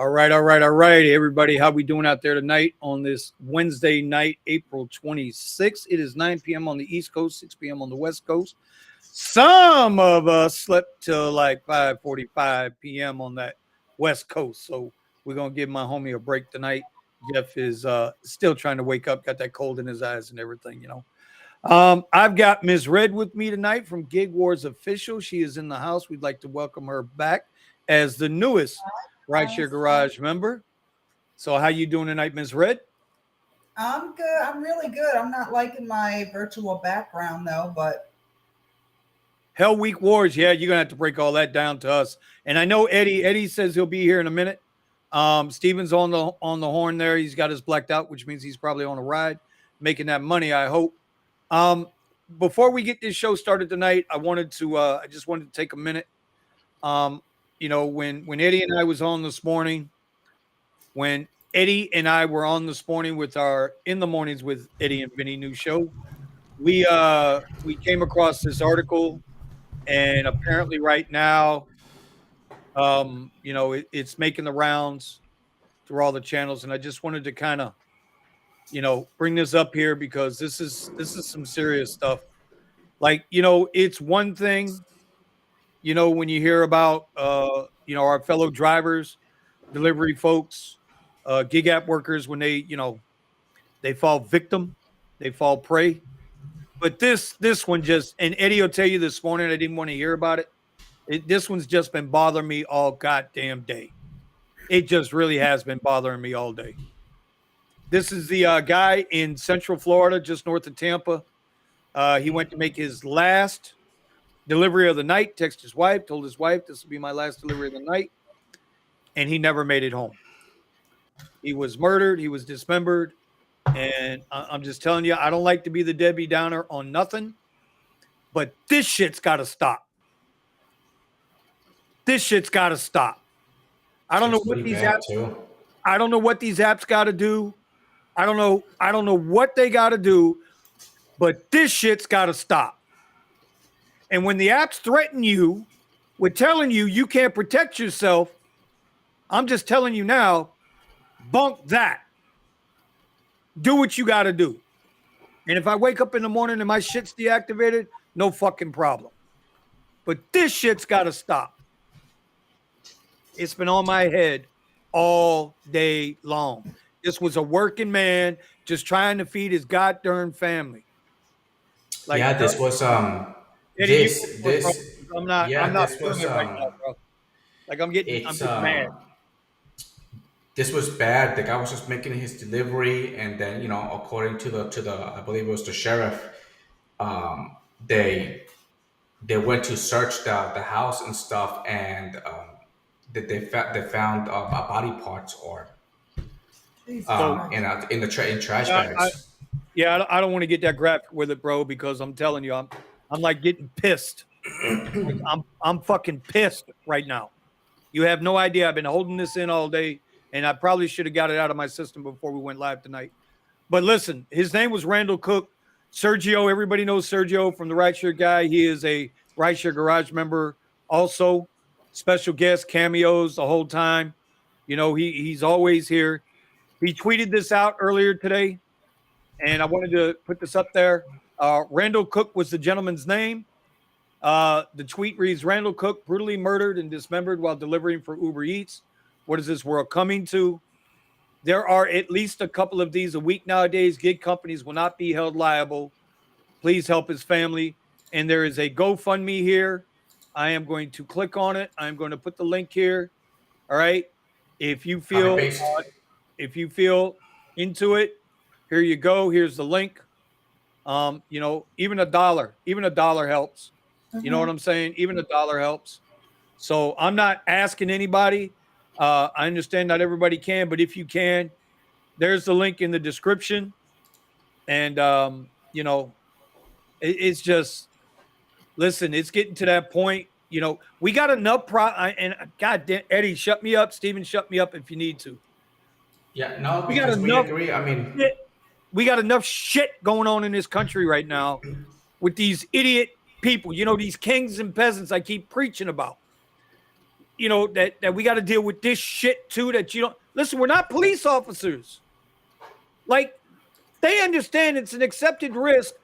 All right, everybody. How we doing out there tonight on this Wednesday night, April 26th? It is 9 p.m. on the East Coast, 6 p.m. on the West Coast. Some of us slept till like 5:45 p.m. on that West Coast. So we're going to give my homie a break tonight. Jeff is still trying to wake up, got that cold in his eyes and everything, you know. I've got Ms. Red with me tonight from Gig Wars Official. She is in the house. We'd like to welcome her back as the newest Rideshare Garage member. So how you doing tonight, Ms. Red? I'm good. I'm really good. I'm not liking my virtual background though, but Hell Week Wars. Yeah, you're gonna have to break all that down to us. And I know Eddie. Eddie says he'll be here in a minute. Steven's on the horn there. He's got his blacked out, which means he's probably on a ride, making that money, I hope. Before we get this show started tonight, I just wanted to take a minute. You know, when Eddie and I was on this morning, when Eddie and I were on this morning with our In the Mornings with Eddie and Vinny new show, we came across this article, and apparently right now, you know, it's making the rounds through all the channels, and I just wanted to kind of, you know, bring this up here because this is some serious stuff. Like, you know, it's one thing, you know, when you hear about, you know, our fellow drivers, delivery folks, gig app workers, when they, you know, they fall victim, they fall prey. But this one just, and Eddie will tell you this morning, I didn't want to hear about it. This one's just been bothering me all goddamn day. It just really has been bothering me all day. This is the guy in Central Florida, just north of Tampa. He went to make his last delivery of the night, texted his wife, told his wife, this will be my last delivery of the night. And he never made it home. He was murdered. He was dismembered. And I'm just telling you, I don't like to be the Debbie Downer on nothing, but this shit's got to stop. This shit's got to stop. I don't know what these apps. I don't know what these apps got to do. I don't know what they got to do, but this shit's got to stop. And when the apps threaten you with telling you you can't protect yourself, I'm just telling you now, bunk that. Do what you got to do. And if I wake up in the morning and my shit's deactivated, no fucking problem. But this shit's got to stop. It's been on my head all day long. This was a working man just trying to feed his goddamn family. Like, yeah, this was I'm not feeling it right now, bro. Like I'm getting mad. This was bad. The guy was just making his delivery, and then, you know, according to the I believe it was the sheriff, they went to search the house and stuff, and they found body parts or in trash bags. I don't want to get that graphic with it, bro, because I'm telling you, I'm like getting pissed. I'm fucking pissed right now. You have no idea. I've been holding this in all day, and I probably should have got it out of my system before we went live tonight. But listen, his name was Randall Cook. Sergio, everybody knows Sergio from the Rideshare Guy. He is a Rideshare Garage member also. Special guest, cameos the whole time. You know, he's always here. He tweeted this out earlier today, and I wanted to put this up there. Randall Cook was the gentleman's name. The tweet reads, Randall Cook brutally murdered and dismembered while delivering for Uber Eats. What is this world coming to? There are at least a couple of these a week nowadays. Gig companies will not be held liable. Please help his family. And there is a GoFundMe here. I am going to click on it. I'm going to put the link here. All right. If you feel into it, here you go. Here's the link. You know, even a dollar helps. Mm-hmm. You know what I'm saying? Even a dollar helps. So I'm not asking anybody. I understand not everybody can, but if you can, there's the link in the description. And, you know, it's just, listen, it's getting to that point. You know, we got enough and God damn, Eddie, shut me up. Steven, shut me up if you need to. Yeah, no, we agree. I mean, we got enough shit going on in this country right now with these idiot people, you know, these kings and peasants I keep preaching about. you know, that we got to deal with this shit too. That you don't listen. We're not police officers. Like, they understand it's an accepted risk.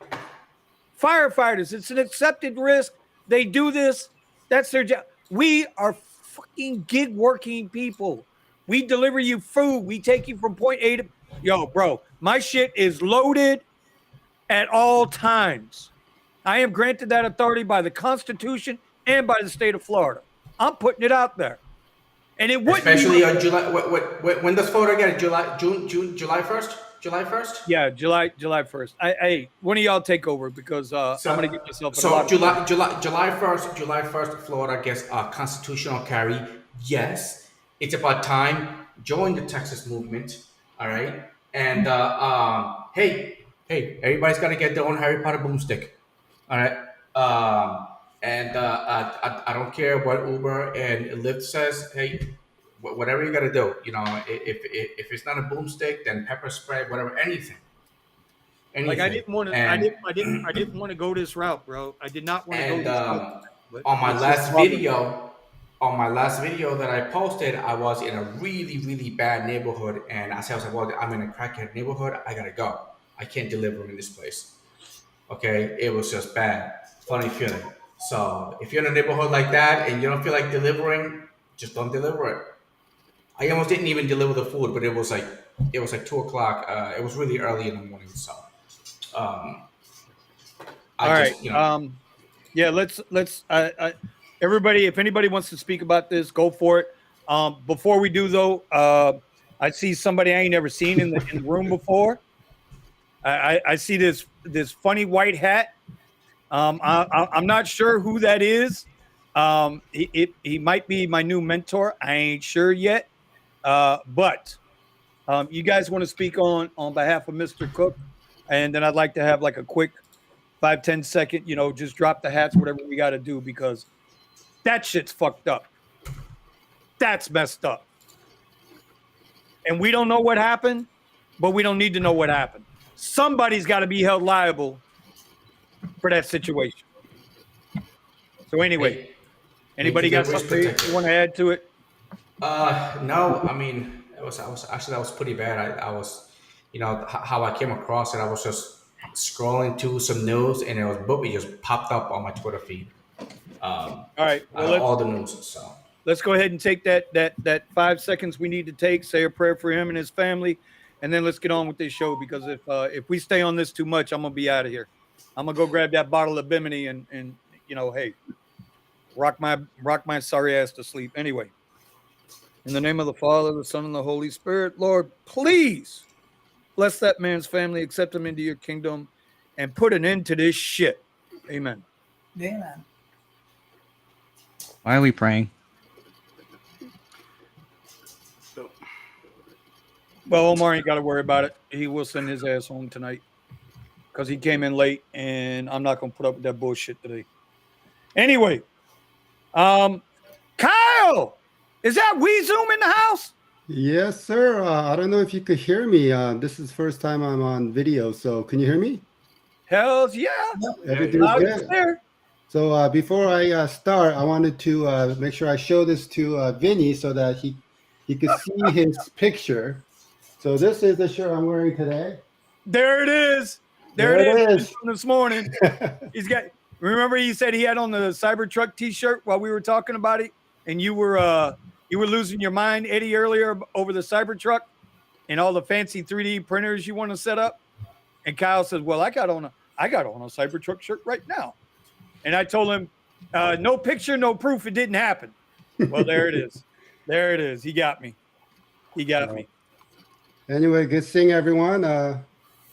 Firefighters, it's an accepted risk. They do this. That's their job. We are fucking gig working people. We deliver you food. We take you from point A to yo, bro. My shit is loaded at all times. I am granted that authority by the Constitution and by the state of Florida. I'm putting it out there. And it wouldn't especially be on July. When does Florida get it? July 1st? July 1st? Yeah, July 1st. Hey, one of y'all take over because I'm gonna get myself. So July 1st, Florida gets a constitutional carry. Yes, it's about time. Join the Texas movement. All right, and hey, everybody's got to get their own Harry Potter boomstick. All right, I don't care what Uber and Lyft says. Hey, whatever you got to do, you know, if it's not a boomstick, then pepper spray, whatever, anything. Like I didn't want to. I didn't want to go this route, bro. I did not want to go this route. On my last video that I posted, I was in a really, really bad neighborhood, and I said, well, I'm in a crackhead neighborhood. I gotta go. I can't deliver in this place. Okay, it was just bad. Funny feeling. So if you're in a neighborhood like that and you don't feel like delivering, just don't deliver it. I almost didn't even deliver the food, but it was like 2:00. It was really early in the morning, so. All right. You know. Yeah. Let's. Everybody, if anybody wants to speak about this, go for it. Before we do, though, I see somebody I ain't never seen in the room before. I see this funny white hat. I'm not sure who that is. He might be my new mentor. I ain't sure yet. But you guys want to speak on behalf of Mr. Cook, and then I'd like to have like a quick 5-10 second, you know, just drop the hats, whatever we got to do, because that shit's fucked up. That's messed up. And we don't know what happened, but we don't need to know what happened. Somebody's got to be held liable for that situation. So anyway, anybody got something you want to add to it? No, I mean, that was pretty bad. I was, you know, how I came across it. I was just scrolling to some news, and it was boom, it just popped up on my Twitter feed. All right, well, all the news. So let's go ahead and take that 5 seconds we need to take. Say a prayer for him and his family, and then let's get on with this show. Because if we stay on this too much, I'm gonna be out of here. I'm gonna go grab that bottle of Bimini and you know, hey, rock my sorry ass to sleep. Anyway, in the name of the Father, the Son, and the Holy Spirit, Lord, please bless that man's family, accept him into your kingdom, and put an end to this shit. Amen. Amen. Why are we praying? Well, Omar ain't got to worry about it. He will send his ass home tonight because he came in late, and I'm not going to put up with that bullshit today. Anyway, Kyle, is that WeZoom in the house? Yes, sir. I don't know if you could hear me. This is the first time I'm on video, so can you hear me? Hells yeah. Everything's good. So before I start, I wanted to make sure I show this to Vinny so that he could see his picture. So this is the shirt I'm wearing today. There it is. There it is. From this morning. He's got. Remember, he said he had on the Cybertruck T-shirt while we were talking about it, and you were losing your mind, Eddie, earlier over the Cybertruck and all the fancy 3D printers you want to set up. And Kyle says, "Well, I got on a Cybertruck shirt right now." And I told him, no picture, no proof. It didn't happen. Well, there it is. There it is. He got me. He got me. Anyway, good seeing everyone.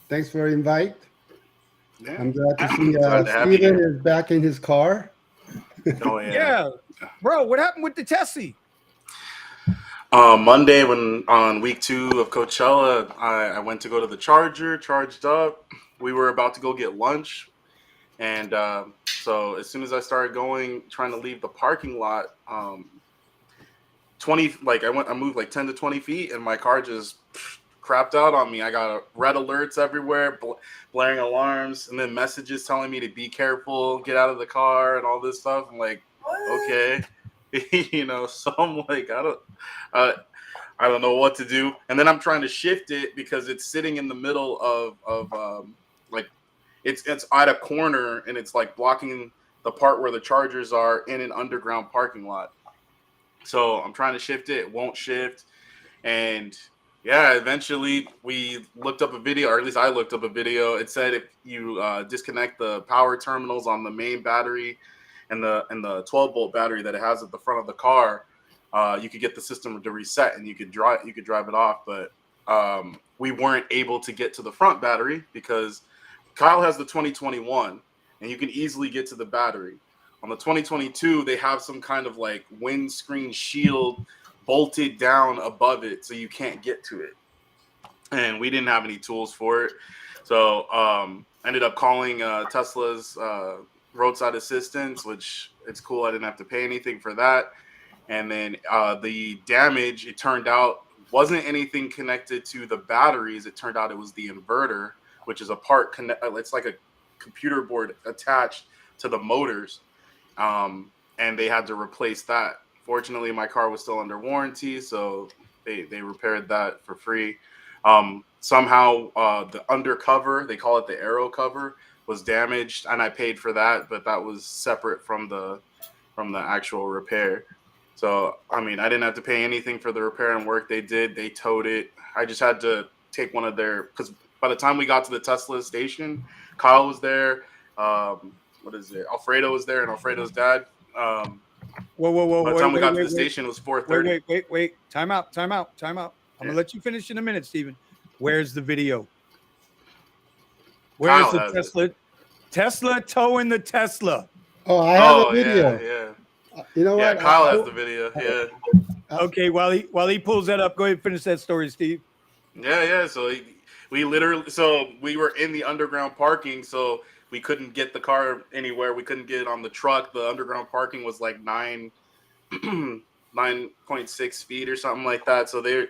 Thanks for the invite. Yeah. I'm glad to see Steven is back in his car. Oh, yeah. Yeah. Bro, what happened with the Tessie? Monday, when on week 2 of Coachella, I went to go to the charger, charged up. We were about to go get lunch. And so as soon as I started trying to leave the parking lot, I moved like 10 to 20 feet, and my car just crapped out on me. I got red alerts everywhere, blaring alarms, and then messages telling me to be careful, get out of the car, and all this stuff. I'm like, okay. you know. So I'm like, I don't know what to do. And then I'm trying to shift it because it's sitting in the middle of like it's at a corner and it's like blocking the part where the chargers are in an underground parking lot. So I'm trying to shift it, it won't shift. And yeah, eventually we looked up a video, or at least I looked up a video. It said if you disconnect the power terminals on the main battery and the 12-volt battery that it has at the front of the car, you could get the system to reset and you could drive it off. But we weren't able to get to the front battery because Kyle has the 2021 and you can easily get to the battery. On the 2022, they have some kind of like windscreen shield bolted down above it so you can't get to it. And we didn't have any tools for it. So ended up calling Tesla's roadside assistance, which it's cool. I didn't have to pay anything for that. And then the damage, it turned out, wasn't anything connected to the batteries. It turned out it was the inverter, which is a part, it's like a computer board attached to the motors. And they had to replace that. Fortunately, my car was still under warranty, so they repaired that for free. Somehow the undercover, they call it the aero cover, was damaged, and I paid for that, but that was separate from the actual repair. So, I mean, I didn't have to pay anything for the repair and work they did. They towed it. I just had to take one of their, because by the time we got to the Tesla station, Kyle was there. Alfredo was there, and Alfredo's dad. Whoa! By the time we got to the station, it was 4:30. Wait! Time out! I'm gonna let you finish in a minute, Steven. Where's the video? Where's the Tesla? Tesla towing the Tesla. Oh, I have a video. Yeah. You know what? Kyle has the video. Yeah. Okay, while he pulls that up, go ahead and finish that story, Steve. Yeah. So we were in the underground parking, so we couldn't get the car anywhere. We couldn't get it on the truck. The underground parking was like 9.6 feet or something like that. So they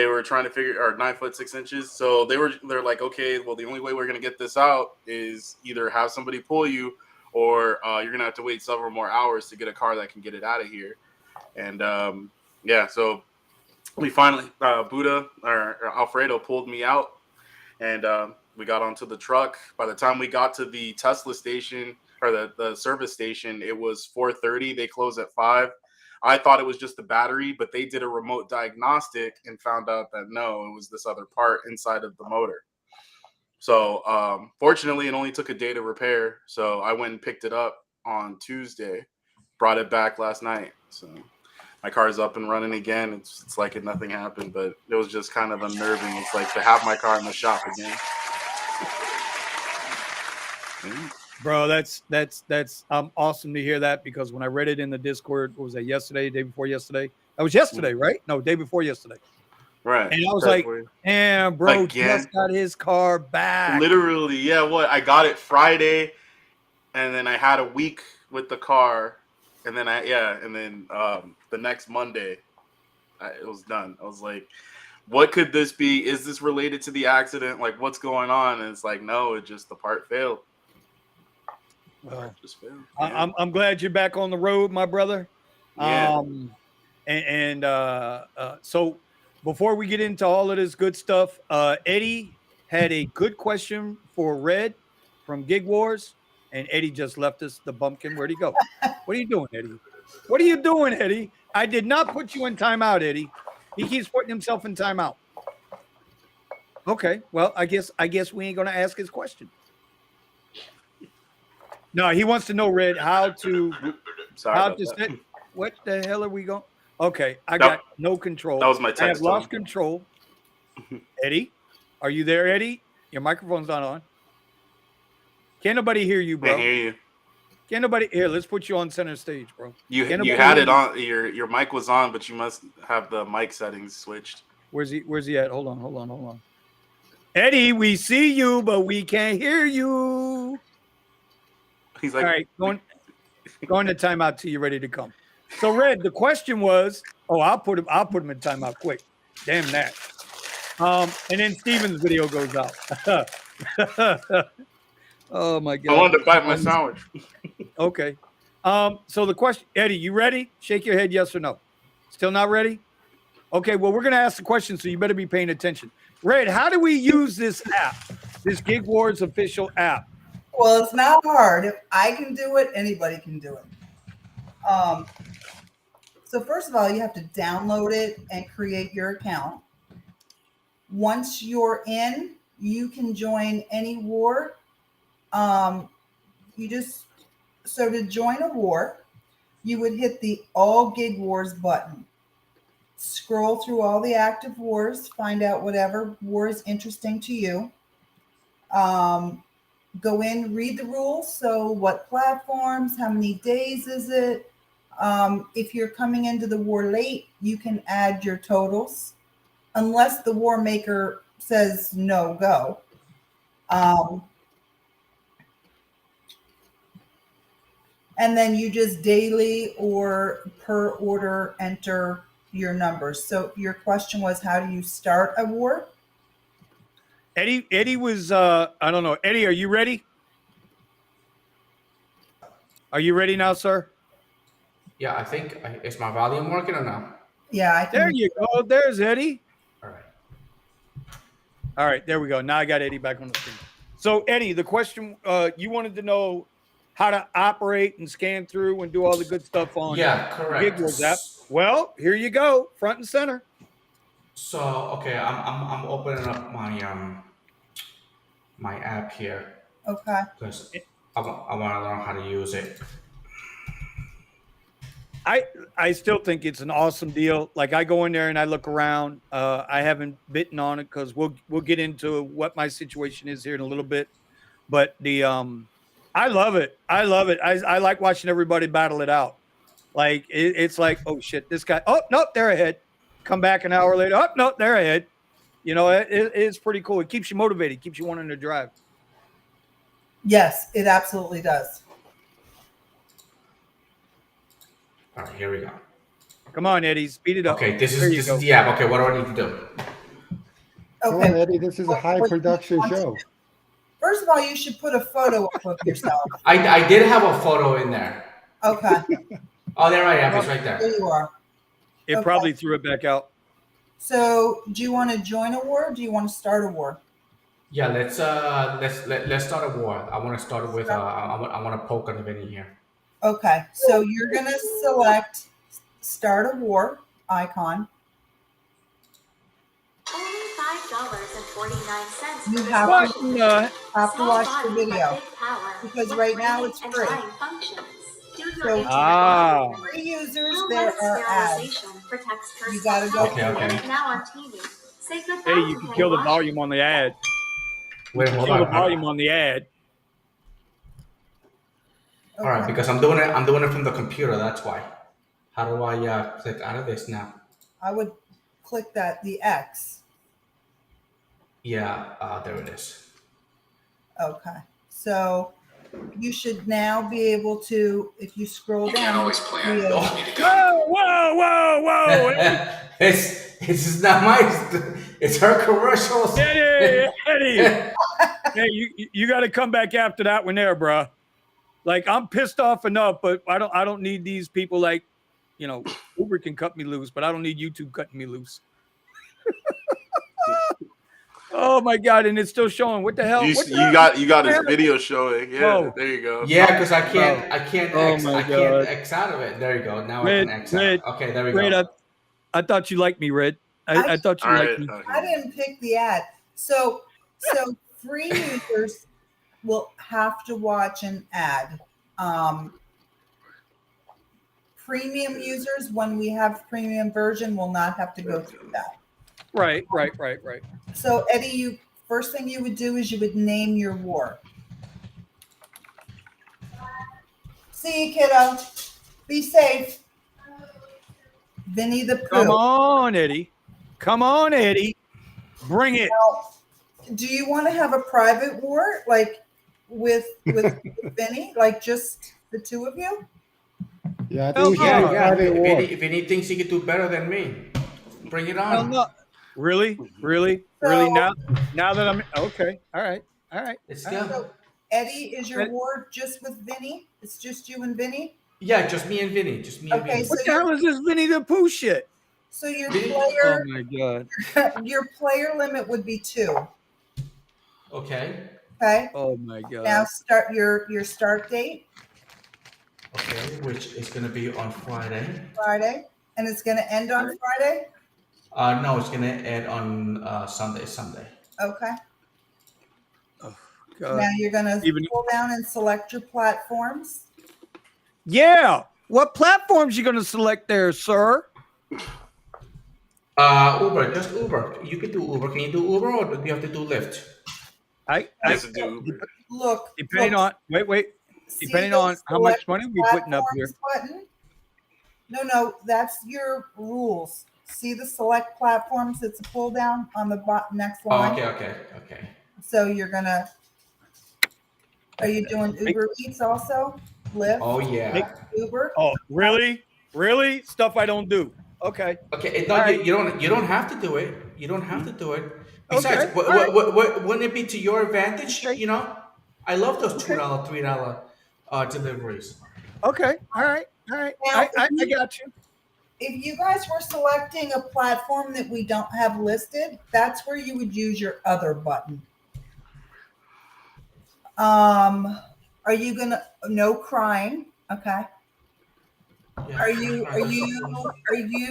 were trying to figure, or 9 foot 6 inches. So they're like, okay, well, the only way we're gonna get this out is either have somebody pull you, or you're gonna have to wait several more hours to get a car that can get it out of here. And so we finally Buddha or Alfredo pulled me out, and we got onto the truck. By the time we got to the Tesla station, or the service station, it was 4:30. They closed at 5. I thought it was just the battery, but they did a remote diagnostic and found out that no, it was this other part inside of the motor. So fortunately, it only took a day to repair. So I went and picked it up on Tuesday, brought it back last night. So my car is up and running again. It's like nothing happened, but it was just kind of unnerving. It's like to have my car in the shop again. Bro, that's awesome to hear that, because when I read it in the Discord, what was that, yesterday, day before yesterday? That was yesterday, right? No, day before yesterday. Right. And I was like, damn, bro, just got his car back. Literally, yeah. I got it Friday, and then I had a week with the car, and then the next Monday, it was done. I was like, what could this be? Is this related to the accident? Like, what's going on? And it's like, no, it just, the part failed. Well, I'm glad you're back on the road, my brother. Yeah. So before we get into all of this good stuff, Eddie had a good question for Red from Gig Wars, and Eddie just left us the bumpkin. Where'd he go? What are you doing, Eddie? What are you doing, Eddie? I did not put you in timeout, Eddie. He keeps putting himself in timeout. Okay, well, I guess we ain't gonna ask his question. No, he wants to know, Red, how to set. What the hell are we going? Okay, I got no control. That was my text. I have lost control. Eddie, are you there, Eddie? Your microphone's not on. Can't nobody hear you, bro. I hear you. Can't nobody here? Let's put you on center stage, bro. You had it on. Your mic was on, but you must have the mic settings switched. Where's he at? Hold on. Eddie, we see you, but we can't hear you. He's like, all right, going to timeout till you're ready to come. So, Red, the question was, I'll put him in timeout quick. Damn that. And then Steven's video goes out. Oh my God. I wanted to bite my sandwich. Okay. So the question, Eddie, you ready? Shake your head, yes or no. Still not ready? Okay, well, we're going to ask the question, so you better be paying attention. Red, how do we use this app, this Gig Wars official app? Well, it's not hard. If I can do it, anybody can do it. So first of all, you have to download it and create your account. Once you're in, you can join any war. So to join a war, you would hit the All Gig Wars button. Scroll through all the active wars, find out whatever war is interesting to you. Go in, read the rules. So what platforms, how many days is it? If you're coming into the war late, you can add your totals unless the war maker says no go. And then you just daily or per order enter your numbers. So your question was, how do you start a war? Eddie was, I don't know. Eddie, are you ready? Are you ready now, sir? Yeah, I think, is my volume working or no? Yeah, I can. There you go. There's Eddie. All right. All right, there we go. Now I got Eddie back on the screen. So, Eddie, the question, you wanted to know how to operate and scan through and do all the good stuff on correct. Gig Wars app. Well, here you go, front and center. So, okay, I'm opening up my my app here. Okay. Because I want to learn how to use it. I still think it's an awesome deal. Like, I go in there and I look around. I haven't bitten on it because we'll get into what my situation is here in a little bit. But the I love it. I love it. I like watching everybody battle it out. Like it's like, oh shit, this guy. Oh no, they're ahead. Come back an hour later. Oh no, they're ahead. You know, it's pretty cool. It keeps you motivated. Keeps you wanting to drive. Yes, it absolutely does. All right, here we go. Come on, Eddie, speed it up. Okay, this is the app. Okay, what do I need to do? Come on, Eddie, this is a high production show. First of all, you should put a photo up of yourself. I did have a photo in there. Okay. Oh, there I am. It's right there. There you are. It probably threw it back out. So, do you want to join a war? Or do you want to start a war? Yeah, let's start a war. I want to start with I want to poke on the Vinny here. Okay, so you're gonna select start a war icon. Only $5.49. You have to watch the video because right now it's free. So free users, there are ads. You gotta go. Okay. Eddie, you can kill the volume on the ad. Wait, hold Kill on. the volume on the ad. All right, because I'm doing it from the computer. That's why. How do I click out of this now? I would click the X. Yeah, there it is. Okay, so you should now be able to, if you scroll down. You can always plan. Whoa! It's not my. It's her commercials. Eddie. Hey, you got to come back after that one there, bro. Like, I'm pissed off enough, but I don't need these people. Like, you know, Uber can cut me loose, but I don't need YouTube cutting me loose. Oh my God! And it's still showing. What the hell? You got his video showing. Yeah, there you go. Yeah, because I can't God. X out of it. There you go. Now I can X out. Okay, there we go. I thought you liked me, Red. I thought you liked me. I didn't pick the ad. So free users will have to watch an ad. Premium users, when we have premium version, will not have to go through that. Right. So Eddie, first thing you would do is you would name your war. See you, kiddo. Be safe. Vinny the Pooh. Come on, Eddie. Bring it. Now, do you want to have a private war, like with Vinny, like just the two of you? Yeah, I think we should have a private war. If Vinny thinks he can do better than me, bring it on. No. Really? Now that I'm okay. All right. Let's go. So Eddie, is your war just with Vinny? It's just you and Vinny? Yeah, just me and Vinny. Just me and Okay, Vinny. so What the hell is this Winnie the Pooh shit? So your Vinny? Oh player, my god. your player limit would be 2. Okay. Okay. Oh my Now god. start your start date, Okay, which is gonna be on Friday. Friday, and it's going to end on Friday. No, it's gonna end on Sunday. Okay. Oh Now god. you're going to Even pull down and select your platforms. yeah. What platforms you gonna select there, sir? Uber, just Uber. You can do Uber. Can you do Uber, or do you have to do Lyft? Yes, to do Uber. Look, Depending on see depending the on how much select money we putting up here. platforms button? No, that's your rules. See the select platforms? It's a pull down on the next Oh, line. okay. So you're gonna. Are you doing Uber Eats also? Lyft? Oh yeah. Uber? Oh, really? Really? Stuff I don't do. Okay. Okay. No, All right. you don't have to do it. You don't have to do it. Besides, Okay. All right. wouldn't it be to your advantage? Okay. You know, I love those Okay. $2, $3 deliveries. Okay. All right. All right. Now, I got you. If you guys were selecting a platform that we don't have listed, that's where you would use your other button. Are you gonna no crying? Okay. Yeah. Are you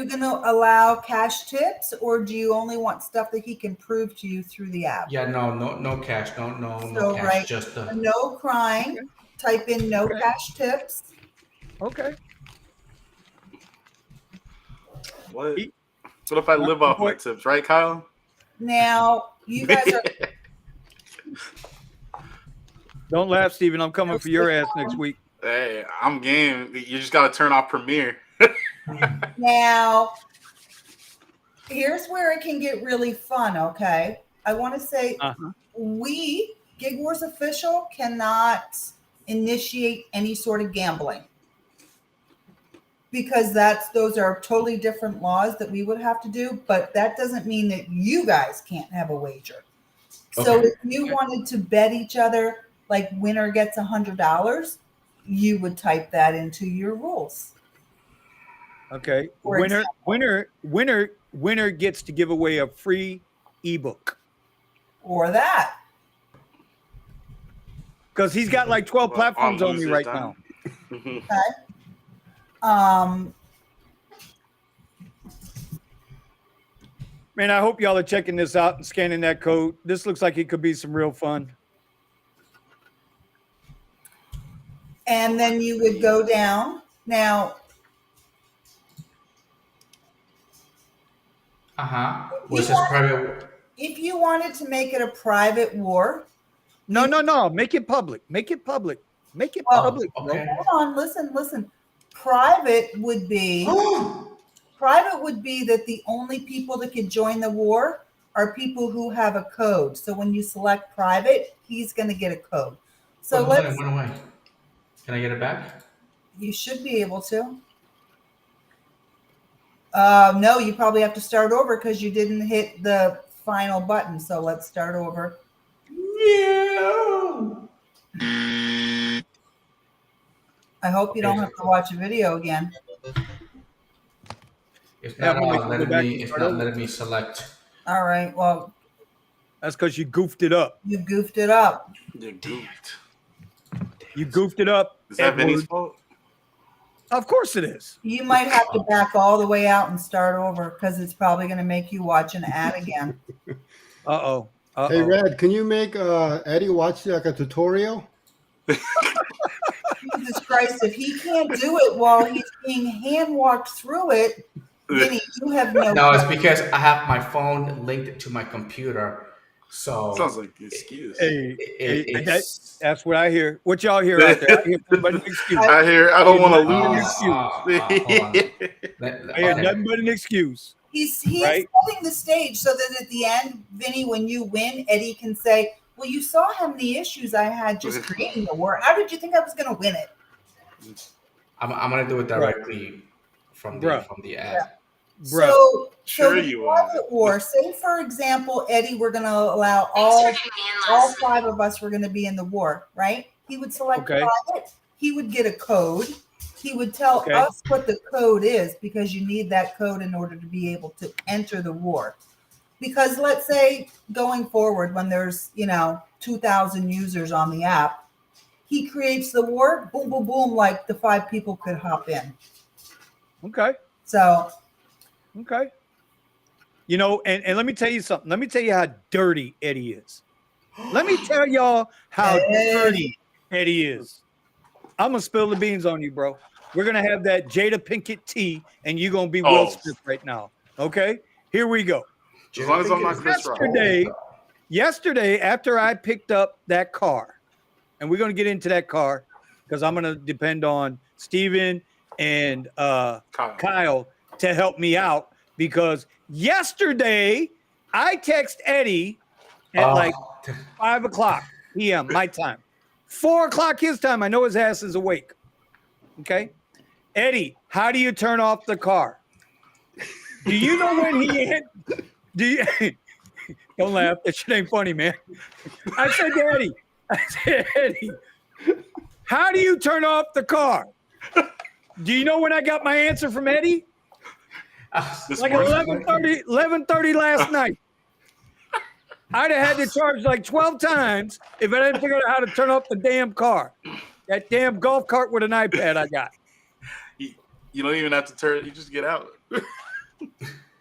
gonna allow cash tips, or do you only want stuff that he can prove to you through the app? Yeah. No cash. No So, cash. right. Just No crying. Okay. Type in no Okay. cash tips. Okay. What? What if I live off my tips, right, Kyle? Now you guys are Don't laugh, Steven. I'm coming for your ass next week. Hey, I'm game. You just gotta turn off Premiere. now. Here's where it can get really fun. Okay, I want to say we Gig Wars official cannot initiate any sort of gambling, because those are totally different laws that we would have to do, but that doesn't mean that you guys can't have a wager. So Okay. if you wanted to bet each other, like winner gets $100, you would type that into your rules. Okay. For Winner gets to give away a free ebook. Or that. Because he's got like 12 platforms on me right now. Okay. Man, I hope y'all are checking this out and scanning that code. This looks like it could be some real fun. And then you would go down. Now, Which is private. if you wanted to make it a private war, No. Make it public. Make it public. Make it Well, public. Okay. hold on, listen. Private would be that the only people that can join the war are people who have a code. So when you select private, he's going to get a code. So But it went away. Can I get it back? You should be able to. No, you probably have to start over because you didn't hit the final button. So let's start over. No. I hope you don't have to watch a video again. It's Yeah, not, I'm gonna go back and it's start not over. letting me select. All right. Well, That's because you goofed it up. you goofed it up. You goofed. You goofed it up. Is that Edward. Vinny's fault? Of course it is. You might have to back all the way out and start over because it's probably going to make you watch an ad again. Uh-oh. Hey, Red, can you make Eddie watch like a tutorial? Jesus Christ, if he can't do it while he's being hand walked through it, Vinny, you have no. No, it's because I have my phone linked to my computer. So Sounds like an excuse. That's what I hear. What y'all hear out there? I hear nothing but an excuse. I hear. I don't want to Hold lose. I hear nothing but an excuse. He's Right? setting the stage so that at the end, Vinny, when you win, Eddie can say, "Well, you saw how many issues I had just creating the war. How did you think I was going to win it?" I'm gonna do it directly from the ad. Bro. Sure the you are. private war. Say, for example, Eddie, we're going to allow all 5 of us were going to be in the war, right? He would select Okay. private. He would get a code. he would tell Okay. us what the code is, because you need that code in order to be able to enter the war. Because let's say going forward, when there's 2,000 users on the app, he creates the war, boom, boom, boom, like the 5 people could hop in. Okay. So, okay. And let me tell you something. Let me tell you how dirty Eddie is. Let me tell y'all how dirty Eddie is. I'm going to spill the beans on you, bro. We're going to have that Jada Pinkett tea, and you're going to be Will Smith right now. Okay? Here we go. As long as I'm not Chris Rock. Yesterday, after I picked up that car, and we're going to get into that car because I'm going to depend on Steven and Kyle to help me out, because yesterday I text Eddie at like 5 o'clock p.m. my time. 4 o'clock his time. I know his ass is awake. Okay? Eddie, how do you turn off the car? Do you know when he do you don't laugh, that shit ain't funny, man. I said to Eddie, how do you turn off the car? Do you know when I got my answer from Eddie? Like 11:30 last night. I'd have had to charge like 12 times if I didn't figure out how to turn off the damn car. That damn golf cart with an iPad I got. You don't even have to turn. You just get out.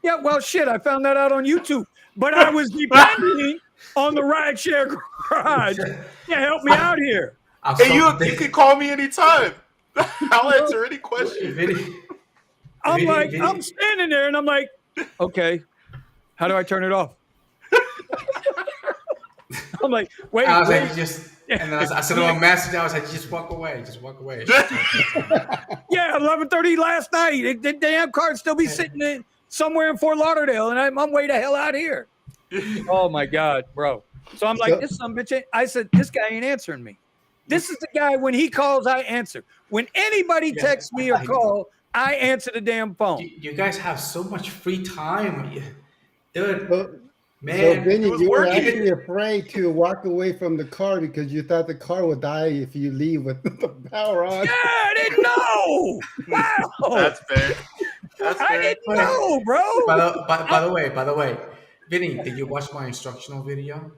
Yeah, well, shit, I found that out on YouTube. But I was depending on the Rideshare Garage to help me out here. Hey, you can call me anytime. I'll answer any question. I'm standing there and I'm like, okay, how do I turn it off? I'm like, wait. I was like, and then I sent him a message. I was like, just walk away. Just walk away. Yeah, 11:30 last night. The damn car's still be sitting somewhere in Fort Lauderdale, and I'm way the hell out here. Oh, my God, bro. So I'm like, this son of a bitch. I said, this guy ain't answering me. This is the guy, when he calls, I answer. When anybody texts me or call, I answer the damn phone. You guys have so much free time. Dude, man. So, Vinny, you were actually afraid to walk away from the car because you thought the car would die if you leave with the power on. Yeah, I didn't know. Wow. That's fair. I didn't know, bro. By the way, Vinny, did you watch my instructional video?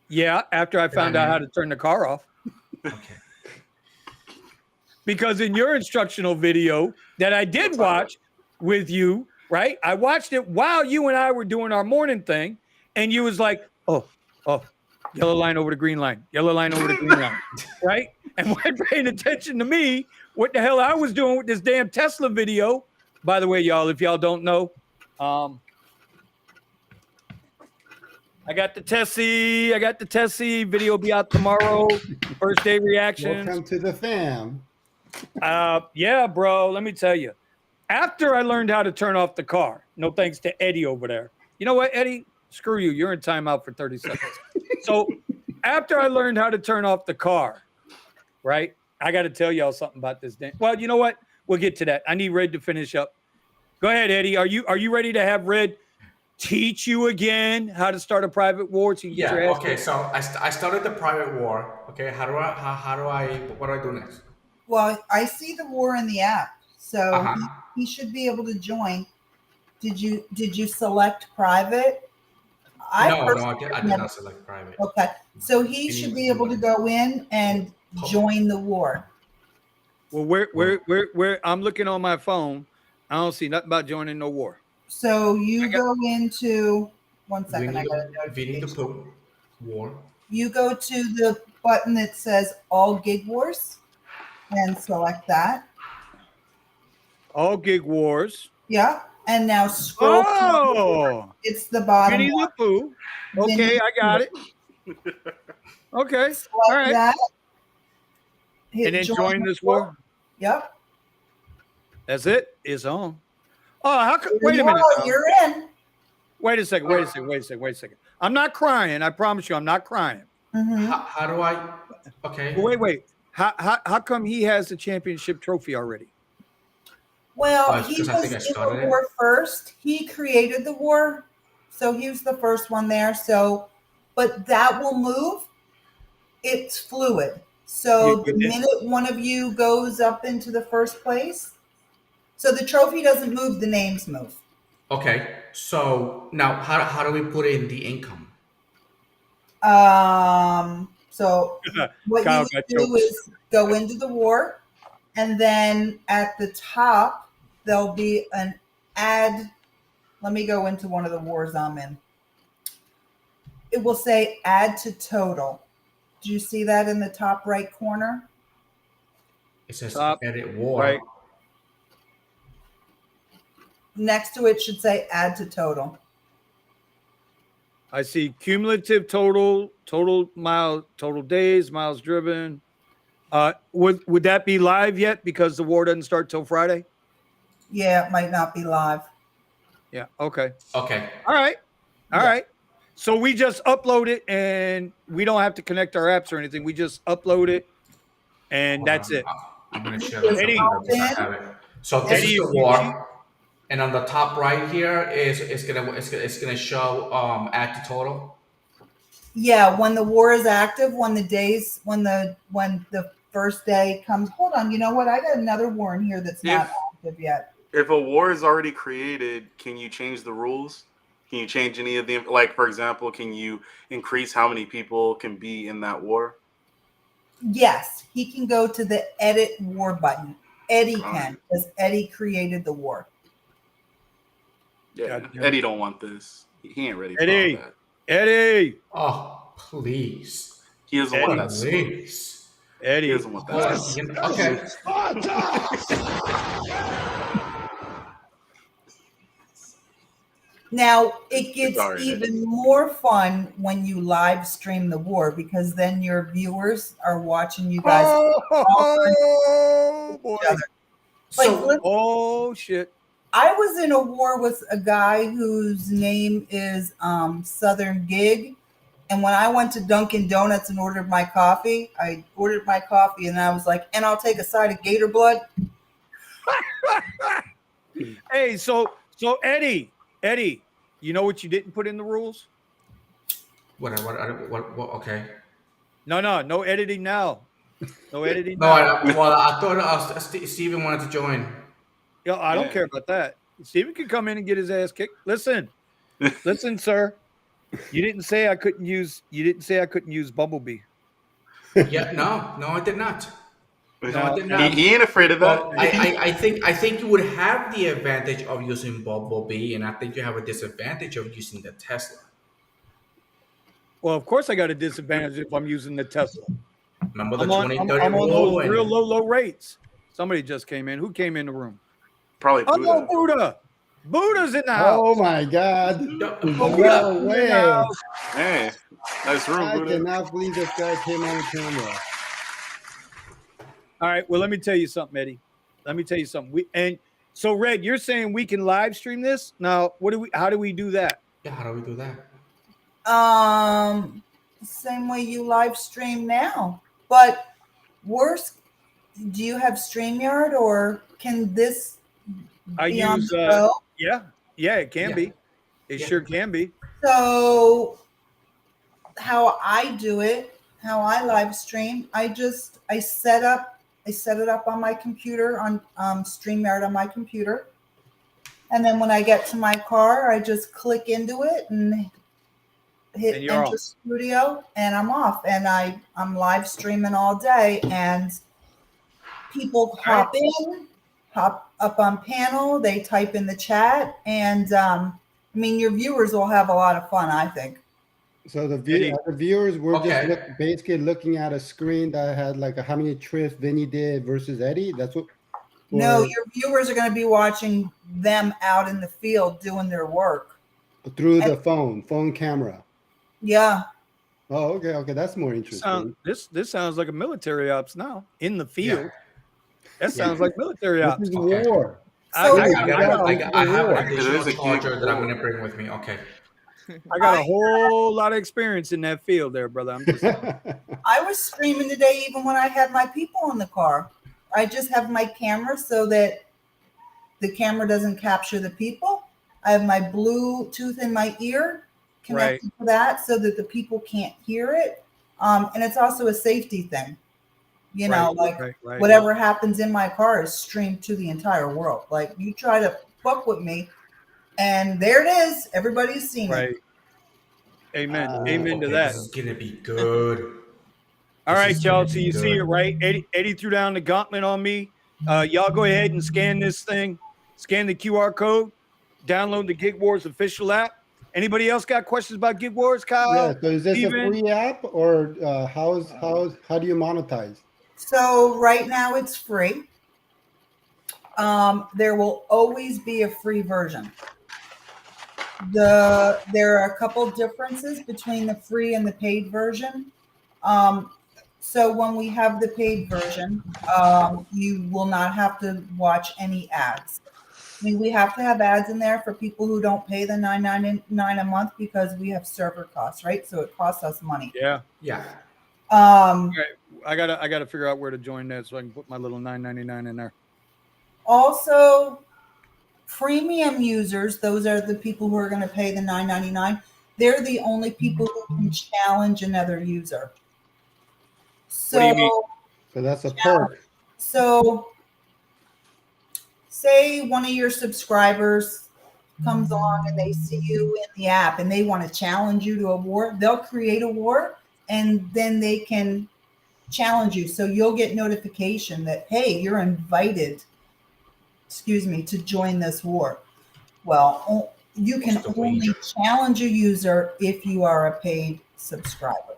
Yeah, after I found out how to turn the car off. Okay. Because in your instructional video that I did watch with you, right? I watched it while you and I were doing our morning thing, and you was like, oh, yellow line over the green line, yellow line over the green line, right? And weren't paying attention to me, what the hell I was doing with this damn Tesla video. By the way, y'all, if y'all don't know, I got the Tessie video will be out tomorrow. First day reactions. Welcome to the fam. Yeah, bro. Let me tell you. After I learned how to turn off the car, no thanks to Eddie over there. You know what, Eddie? Screw you. You're in timeout for 30 seconds. So after I learned how to turn off the car, right? I got to tell y'all something about this. Well, you know what? We'll get to that. I need Red to finish up. Go ahead, Eddie. Are you ready to have Red teach you again how to start a private war? So you get your ass okay. So I started the private war. Okay. What do I do next? Well, I see the war in the app, so he should be able to join. Did you select private? No, I did not select private. Okay, so he should be able to go in and join the war. Well, where I'm looking on my phone, I don't see nothing about joining no war. So you go into 1 second. I got a notification. War. You go to the button that says All Gig Wars and select that. All Gig Wars. Yeah, and now scroll. Oh, it's the bottom. Winnie the Pooh. Okay, I got it. Okay, select all right. That. And then join this war. Yep. That's it. It's on. Oh, how come? Wait a minute. You're in. Wait a second. I'm not crying. I promise you, I'm not crying. Mm-hmm. How do I? Okay. Wait. How come he has the championship trophy already? Well, he was in the war first. He created the war, so he was the first one there. So, but that will move. It's fluid. So the minute one of you goes up into the first place, so the trophy doesn't move, the names move. Okay. So now how do we put in the income? So what you would do is go into the war, and then at the top there'll be an add. Let me go into one of the wars I'm in. It will say add to total. Do you see that in the top right corner? It says Top edit war. right. Next to it should say add to total. I see cumulative total days, miles driven. Would that be live yet? Because the war doesn't start till Friday. Yeah, it might not be live. Yeah. Okay. Okay. All right. All right. So we just upload it, and we don't have to connect our apps or anything. We just upload it, and that's it. I'm gonna share this. Eddie. So this Eddie, is the war, and on the top right here is it's gonna show add to total. Yeah, when the war is active, when the first day comes. Hold on, you know what? I got another war in here that's not active yet. If a war is already created, can you change the rules? Can you change any of the, like, for example, can you increase how many people can be in that war? Yes, he can go to the edit war button. Eddie can, because Eddie created the war. Yeah, Eddie don't want this. He ain't ready for Eddie. all that. Eddie. Oh, please. He doesn't want that. Please. Eddie. He doesn't want that. Okay. Now, it gets even more fun when you live stream the war, because then your viewers are watching you guys. Oh boy. Like, shit. I was in a war with a guy whose name is Southern Gig. And when I went to Dunkin' Donuts and ordered my coffee, and I was like, and I'll take a side of gator blood. Hey, so Eddie, you know what you didn't put in the rules? What okay. No editing now. No editing No, now. I thought Steven wanted to join. Yo, I don't care about that. Steven can come in and get his ass kicked. Listen, sir. You didn't say I couldn't use Bumblebee. Yeah, no, I did not. No, I did not. He ain't afraid of that. Well, I think you would have the advantage of using Bumblebee, and I think you have a disadvantage of using the Tesla. Well, of course I got a disadvantage if I'm using the Tesla. Remember the I'm on those real low rates. Somebody just came in. Who came in the room? Probably Buddha. Oh, Buddha. Buddha's in the house. Oh my God. No way. Hey, nice room, Buddha. I cannot believe this guy came on camera. All right. Well, let me tell you something, Eddie. Let me tell you something. So Red, you're saying we can live stream this? Now, how do we do that? Yeah, how do we do that? Same way you live stream now. But worse, do you have StreamYard, or can this be on the go? Yeah, it can be. It sure can be. So how I do it, how I live stream, I set it up on my computer, on StreamYard on my computer. And then when I get to my car, I just click into it and hit enter studio, and I'm off. And I'm live streaming all day, and people hop up on panel, they type in the chat, and your viewers will have a lot of fun, I think. So the viewers were just basically looking at a screen that had like how many trips Vinny did versus Eddie. That's what. No, your viewers are going to be watching them out in the field doing their work through the phone camera. Yeah. Oh, okay. That's more interesting. This sounds like a military ops now in the field. Yeah. That sounds like military ops. This is war. So I have an additional charger that I'm going to bring with me. Okay. I got a whole lot of experience in that field there, brother. I was streaming today even when I had my people in the car. I just have my camera so that the camera doesn't capture the people. I have my Bluetooth in my ear connected to that so that the people can't hear it. And it's also a safety thing. You know, like right. whatever happens in my car is streamed to the entire world. Like you try to fuck with me, and there it is. Everybody's seen it. Amen. Amen to that. This is gonna be good. All right, y'all. So you see it, right? Eddie threw down the gauntlet on me. Y'all go ahead and scan this thing. Scan the QR code. Download the Gig Wars official app. Anybody else got questions about Gig Wars, Kyle? Yeah. So is this Steven? a free app, or how do you monetize? So right now it's free. There will always be a free version. There are a couple differences between the free and the paid version. So when we have the paid version, you will not have to watch any ads. I mean, we have to have ads in there for people who don't pay the $9.99 a month because we have server costs, right? So it costs us money. Yeah. Right. I gotta figure out where to join that so I can put my little $9.99 in there. Also, premium users, those are the people who are going to pay the $9.99. They're the only people who can challenge another user. So, What do you mean? So that's a perk. So, say one of your subscribers comes along and they see you in the app and they want to challenge you to a war. They'll create a war and then they can challenge you. So you'll get notification that, hey, you're invited, to join this war. Well, you can only challenge a user if you are a paid subscriber.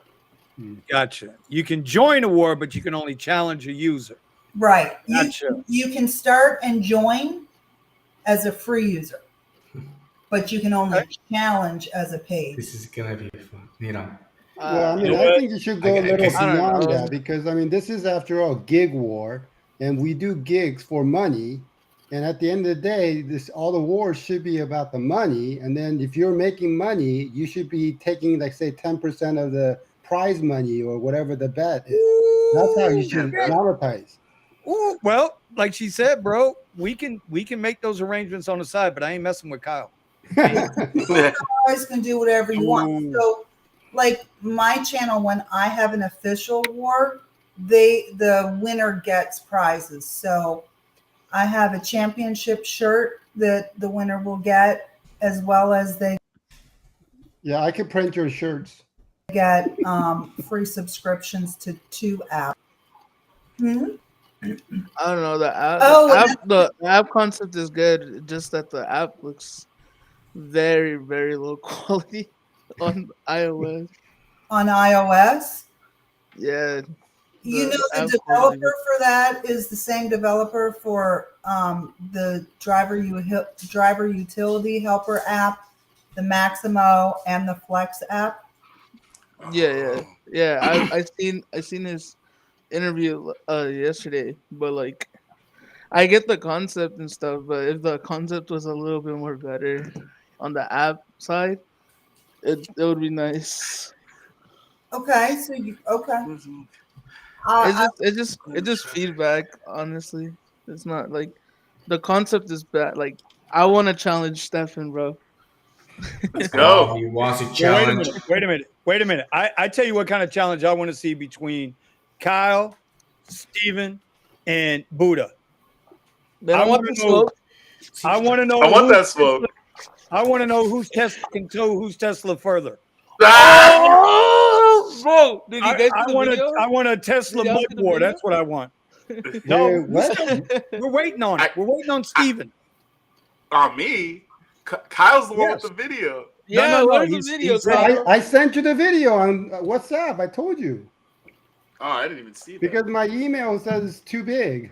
Gotcha. You can join a war, but you can only challenge a user. Right. Gotcha. You can start and join as a free user, but you can only challenge as a paid. This is gonna be fun, you know. Well, I mean, I think you should go a little beyond that because, I mean, this is, after all, gig war, and we do gigs for money. And at the end of the day, all the wars should be about the money. And then if you're making money, you should be taking, like, say, 10% of the prize money or whatever the bet is. That's how you should monetize. Ooh, well, like she said, bro, we can make those arrangements on the side, but I ain't messing with Kyle. You guys can do whatever you want. So, like my channel, when I have an official war, the winner gets prizes. So I have a championship shirt that the winner will get, as well as they I can print your shirts. get free subscriptions to 2 apps. I don't know, the app concept is good, just that the app looks very, very low quality on iOS. On iOS? Yeah. You know, the developer for that is the same developer for the driver utility helper app, the Maximo, and the Flex app. Yeah. I seen his interview yesterday, but like, I get the concept and stuff, but if the concept was a little bit more better on the app side, it would be nice. Okay, so It's just feedback, honestly. It's not like the concept is bad. Like, I want to challenge Stefan, bro. Let's go. He wants to challenge. Wait a minute. I tell you what kind of challenge I want to see between Kyle, Steven, and Buddha. I want the smoke. I want to know. I want that smoke. I want to know whose Tesla can tow whose Tesla further. Oh, bro! Did you guys see the video? I want a Tesla mud war. That's what I want. No, we're waiting on it. We're waiting on Steven. Me? Kyle's the one with the video. Yeah, where's the video, Kyle? I sent you the video on WhatsApp. I told you. Oh, I didn't even see that. Because my email says it's too big.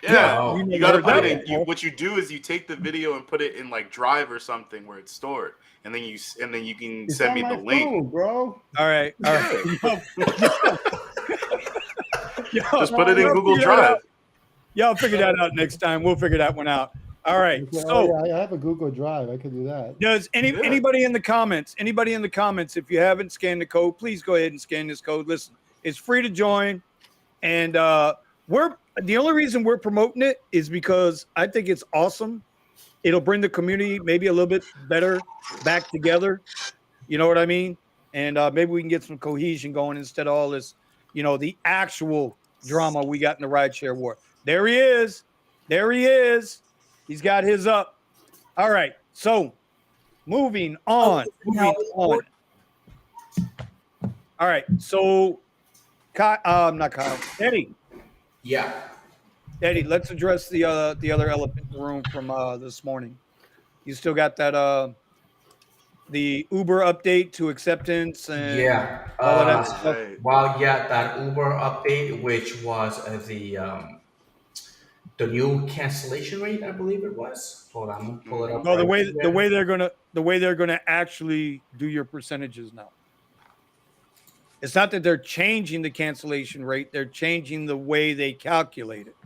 Yeah, you gotta put it in. What you do is you take the video and put it in like Drive or something where it's stored, and then you can send me the link, bro. All right. Just put it in Google Drive. Y'all figure that out next time. We'll figure that one out. All right. So I have a Google Drive. I could do that. Does anybody in the comments? If you haven't scanned the code, please go ahead and scan this code. Listen, it's free to join, and the only reason we're promoting it is because I think it's awesome. It'll bring the community maybe a little bit better back together. You know what I mean? And maybe we can get some cohesion going instead of all this, the actual drama we got in the rideshare war. There he is. There he is. He's got his up. All right. So moving on. All right. So not Kyle. Eddie. Yeah. Eddie, let's address the other elephant in the room from this morning. You still got that the Uber update to acceptance and all of that stuff. Well, yeah, that Uber update, which was the new cancellation rate, I believe it was. Hold on, I'm gonna pull it up. No, the way they're gonna actually do your percentages now. It's not that they're changing the cancellation rate; they're changing the way they calculate it.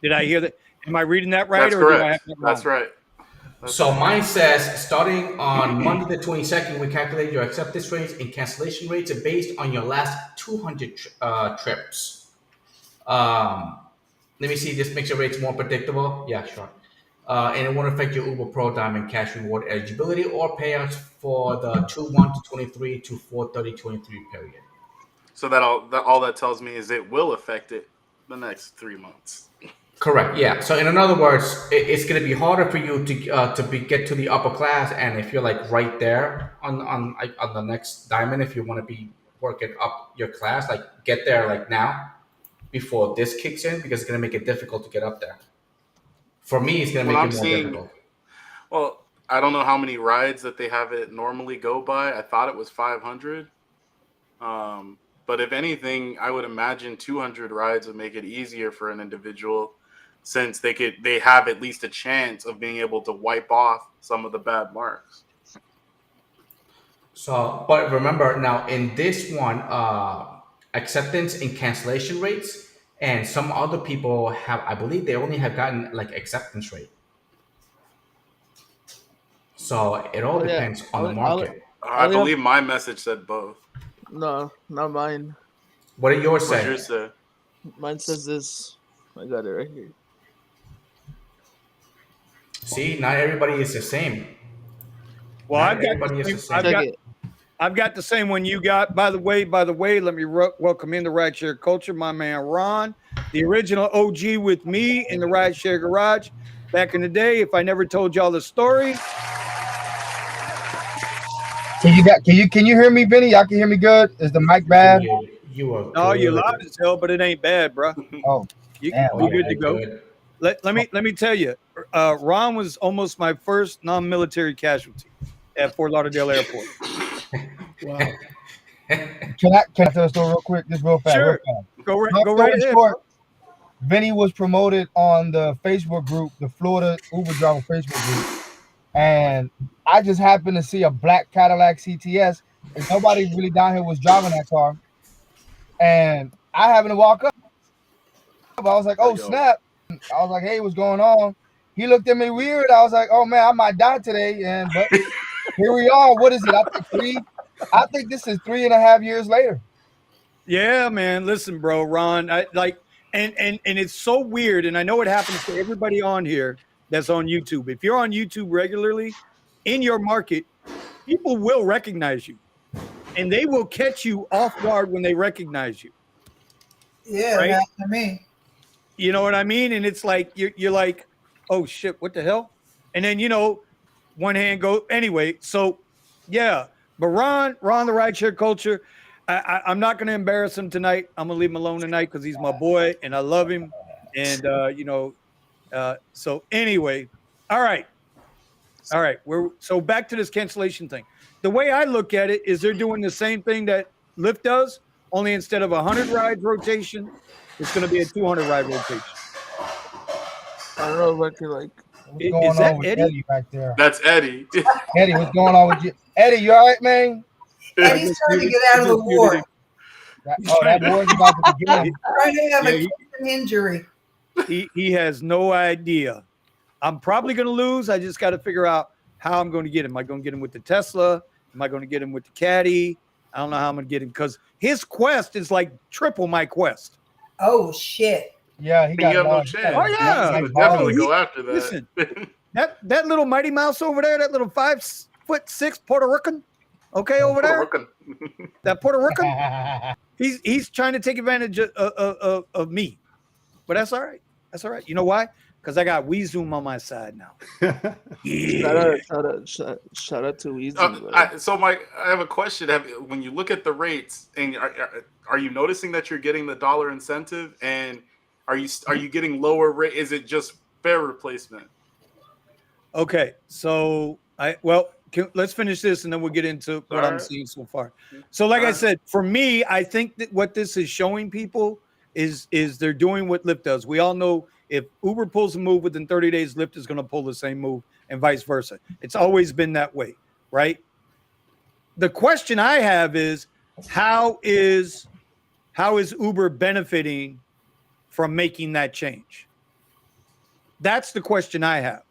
Did I hear that? Am I reading that right? That's correct. That's right. So mine says, starting on Monday the 22nd, we calculate your acceptance rates and cancellation rates based on your last 200 trips. Let me see, this makes your rates more predictable. Yeah, sure. And it won't affect your Uber Pro Diamond Cash Reward eligibility or payouts for the 2/1 to 23 to 4/30/23 period. So all that tells me is it will affect it the next 3 months. Correct. Yeah. So in other words, it's going to be harder for you to get to the upper class, and if you're like right there on the next diamond, if you want to be working up your class, like get there like now before this kicks in, because it's going to make it difficult to get up there. For me, it's going to make it more difficult. Well, I don't know how many rides that they have it normally go by. I thought it was 500. But if anything, I would imagine 200 rides would make it easier for an individual, since they have at least a chance of being able to wipe off some of the bad marks. So, but remember now in this one, acceptance and cancellation rates, and some other people have, I believe they only have gotten like acceptance rate. So it all depends on the market. I believe my message said both. No, not mine. What did yours say? What's yours say? Mine says this. I got it right here. See, not everybody is the same. Well, I've got the same one you got. By the way, let me welcome in the Rideshare culture, my man Ron, the original OG with me in the Rideshare Garage back in the day. If I never told y'all the story. Can you hear me, Vinny? Y'all can hear me good? Is the mic bad? You are. No, you're loud as hell, but it ain't bad, bro. Oh, you're good to go. Good. Let me tell you, Ron was almost my first non-military casualty at Fort Lauderdale Airport. Wow. Can I tell a story real quick? Just real fast. Sure. Go right ahead. Short, Vinny was promoted on the Facebook group, the Florida Uber driver Facebook group, and I just happened to see a black Cadillac CTS, and nobody really down here was driving that car, and I happened to walk up. I was like, "Oh snap!" I was like, "Hey, what's going on?" He looked at me weird. I was like, "Oh man, I might die today." But here we are. What is it? I think this is 3.5 years later. Yeah, man. Listen, bro, Ron. And it's so weird. And I know it happens to everybody on here that's on YouTube. If you're on YouTube regularly in your market, people will recognize you, and they will catch you off guard when they recognize you. Yeah, right? That's to me. You know what I mean? And it's like you're like, oh shit, what the hell? And then one hand go anyway. So yeah, but Ron, the Rideshare culture, I'm not gonna embarrass him tonight. I'm gonna leave him alone tonight because he's my boy and I love him. And so anyway, all right. So back to this cancellation thing. The way I look at it is they're doing the same thing that Lyft does, only instead of 100 rides rotation, it's going to be a 200 ride rotation. I don't know what you're like. What's going on with Eddie back there? That's Eddie. Eddie, what's going on with you? Eddie, you all right, man? Eddie's trying to get out of the war. That war's about to begin. He's trying to have an injury. He has no idea. I'm probably going to lose. I just got to figure out how I'm going to get him. Am I going to get him with the Tesla? Am I going to get him with the Caddy? I don't know how I'm going to get him because his quest is like triple my quest. Oh, shit. Yeah, he got no chance. Oh, yeah. Definitely go after that. Listen, that little Mighty Mouse over there, that little 5'6" Puerto Rican, Okay, over there, Puerto that Puerto Rican. He's trying to take advantage of me, but that's all right. That's all right. You know why? Because I got WeZoom on my side now. Yeah. Shout out to Weezy. So Mike, I have a question. When you look at the rates, and are you noticing that you're getting the dollar incentive, and are you getting lower rate? Is it just fair replacement? Okay, so let's finish this and then we'll get into what I'm seeing so far. So, like I said, for me, I think that what this is showing people is they're doing what Lyft does. We all know if Uber pulls a move within 30 days, Lyft is going to pull the same move and vice versa. It's always been that way, right? The question I have is how is Uber benefiting from making that change? That's the question I have.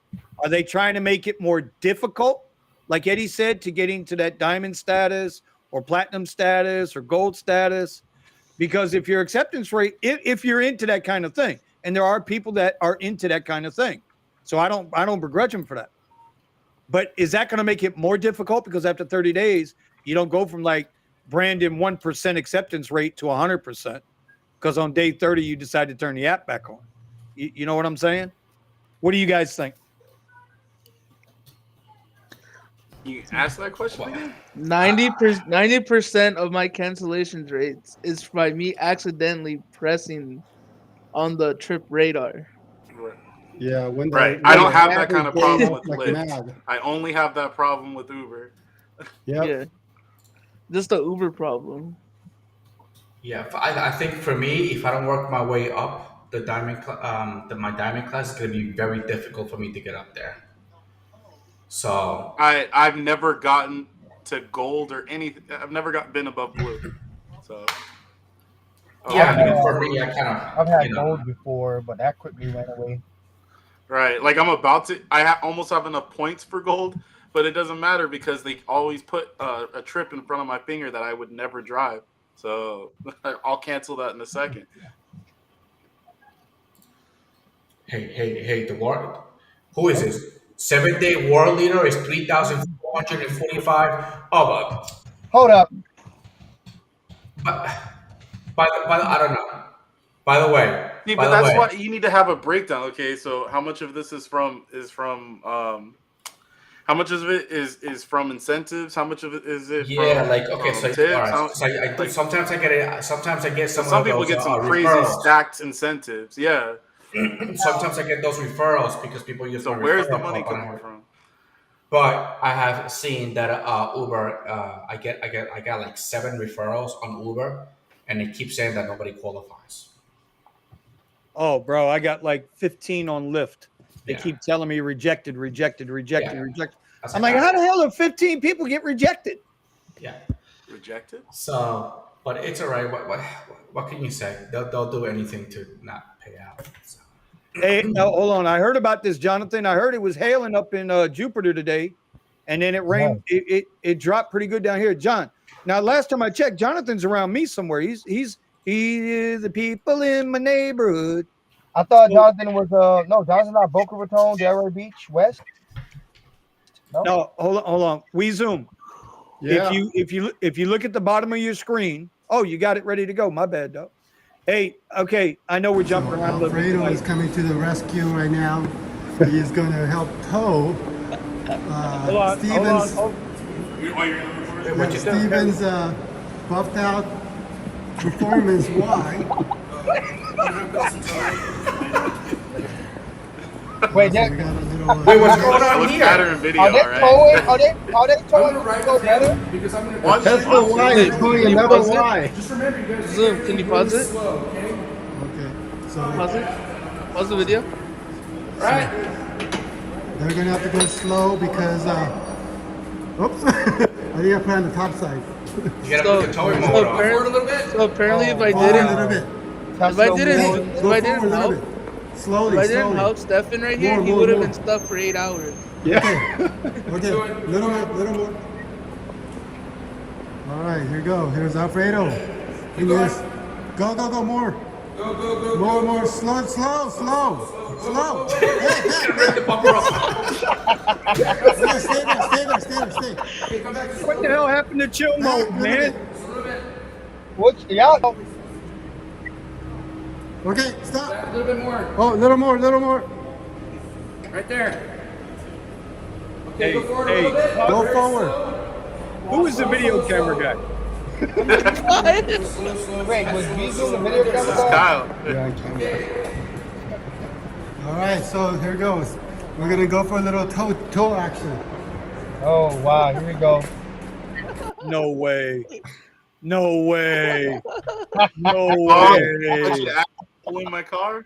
Are they trying to make it more difficult, like Eddie said, to get into that diamond status or platinum status or gold status? Because if your acceptance rate, if you're into that kind of thing, and there are people that are into that kind of thing, so I don't begrudge them for that. But is that going to make it more difficult? Because after 30 days, you don't go from like Brandon 1% acceptance rate to 100%. Because on day 30, you decide to turn the app back on. You know what I'm saying? What do you guys think? You ask that question again? 90% of my cancellation rates is by me accidentally pressing on the trip radar. Yeah, right. I don't have that kind of problem with Lyft. I only have that problem with Uber. Yeah, just the Uber problem. Yeah, I think for me, if I don't work my way up, my diamond class is going to be very difficult for me to get up there. So I've never gotten to gold or anything. I've never been above blue. So yeah, for me, I've had gold before, but that quickly went away. Right, like I'm about to. Almost have enough points for gold, but it doesn't matter because they always put a trip in front of my finger that I would never drive. So I'll cancel that in a second. Hey, the war. Who is this? 7-day war leader is 3,445. Oh, hold up. But I don't know. By the way, that's why you need to have a breakdown. Okay, so how much of this is from how much of it is from incentives? How much of it is it? Yeah, from, like okay, so tips? sometimes I get it. Sometimes I get some people get some crazy referrals. stacked incentives. Yeah. Sometimes I get those referrals because people use. So where's the money coming from? But I have seen that Uber. I got like 7 referrals on Uber, and they keep saying that nobody qualifies. Oh, bro, I got like 15 on Lyft. They keep telling me rejected. I'm like, how the hell do 15 people get rejected? Yeah, rejected. So, but it's all right. What can you say? They'll do anything to not pay out. So. Hey, now, hold on. I heard about this, Jonathan. I heard it was hailing up in Jupiter today, and then it rained. Yeah. It dropped pretty good down here, John. Now, last time I checked, Jonathan's around me somewhere. He is the people in my neighborhood. I thought Jonathan was no, Jonathan's not Boca Raton, Delray Beach, West. No, hold on. We zoom. Yeah. If you look at the bottom of your screen, you got it ready to go. My bad, though. Hey, okay, I know we're jumping around. Alfredo is coming to the rescue right now. He is going to help tow Stevens. Stevens buffed out performance Y. Wait, what's going on here? Are they towing to go better? Because I'm going to Tesla Y is towing another Y. Just remember, you guys. Zoom, can you pause it? Slow, okay? Okay. So pause it. Pause the video. Right. They're going to have to go slow because oops. I think I put on the top side. You got to put the towing mode on. Forward a little bit. So apparently, if I didn't help. Slowly, if I didn't help Stefan right here, he would have been stuck for 8 hours. Yeah. Okay. Little more. All right, here we go. Here's Alfredo. Go, more. Go. More. Slow. Hey, back. Bring the bumper up. Stay Stay. Okay, come back. What the hell happened to chill mode, man? What? Y'all. Okay, stop. A little bit more. Oh, a little more. Right there. Hey, Go forward a little bit. Go forward. Who is the video camera guy? Wait, was Diesel the video camera guy? Kyle. All right, so here goes. We're gonna go for a little toe action. Oh wow, here we go. No way. No way. No Oh, way. in my car.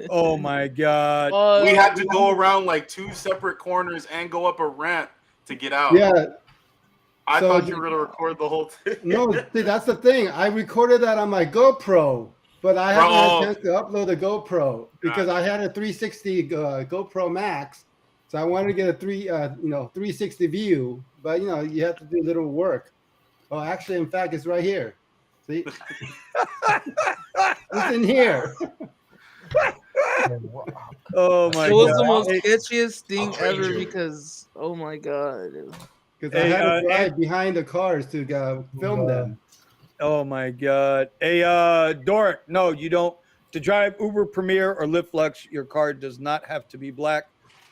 Oh my God. We had to go around like 2 separate corners and go up a ramp to get out. Yeah. I So thought you were gonna record the whole thing. No, see, that's the thing. I recorded that on my GoPro, but I haven't had a chance to upload the GoPro because I had a 360 GoPro Max, so I wanted to get a 360 view. But you have to do a little work. Oh, actually, in fact, it's right here. See, it's in here. Oh my God. It was the most catchiest thing ever because, oh my God. Because I had to drive behind the cars to film them. Oh my God. Hey, Doric, no, you don't. To drive Uber Premier or Lyft Lux, your car does not have to be black.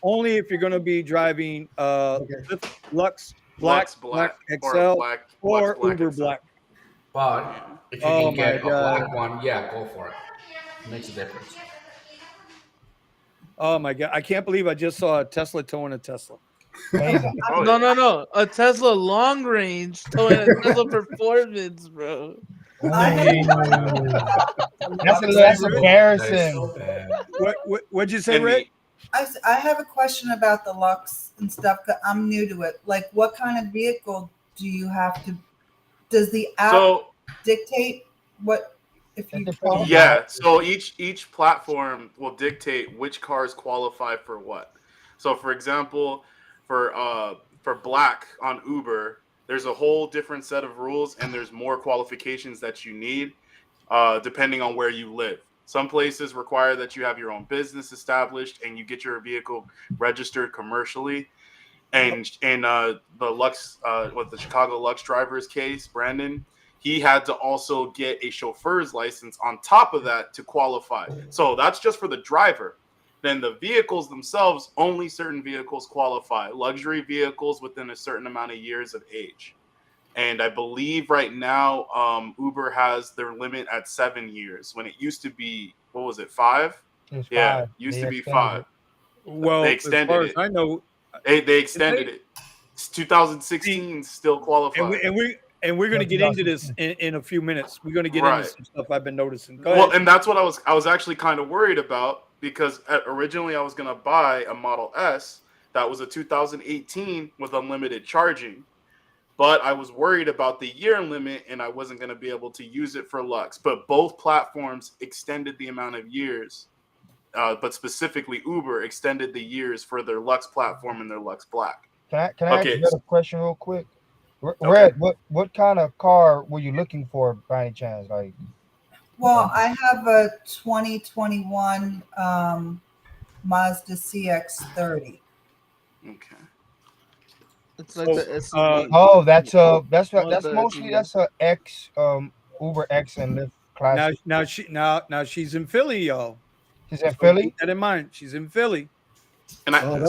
Only if you're going to be driving Lyft Lux Black XL or Uber Black. But if you can get a black one, yeah, go for it. It makes a difference. Oh my God. I can't believe I just saw a Tesla towing a Tesla. No. A Tesla long range towing a Tesla performance, bro. That's embarrassing. What'd you say, Rick? I have a question about the Lux and stuff. I'm new to it. Like, what kind of vehicle do you have to? Does the app dictate what? If you so each platform will dictate which cars qualify for what. So, for example, for Black on Uber, there's a whole different set of rules, and there's more qualifications that you need depending on where you live. Some places require that you have your own business established and you get your vehicle registered commercially. And in the Lux, the Chicago Lux driver's case, Brandon, he had to also get a chauffeur's license on top of that to qualify. So that's just for the driver. Then the vehicles themselves, only certain vehicles qualify. Luxury vehicles within a certain amount of years of age. And I believe right now Uber has their limit at 7 years when it used to be, what was it, 5? Yeah, used to be 5. Well, they extended it. I know they extended it. It's 2016 still qualified. And we're going to get into this in a few minutes. We're going to get into some stuff I've been noticing. Go well, ahead. And that's what I was actually kind of worried about because originally I was going to buy a Model S that was a 2018 with unlimited charging. But I was worried about the year limit and I wasn't going to be able to use it for Lux. But both platforms extended the amount of years. But specifically Uber extended the years for their Lux platform and their Lux Black. Can I ask you a question real quick? Red, what kind of car were you looking for by any chance? Like, well, I have a 2021 Mazda CX-30. Okay. It's like that's mostly that's a X Uber X and Lyft Classic. Now she's in Philly, y'all. She's in Philly. Keep that in mind. She's in Philly. And I can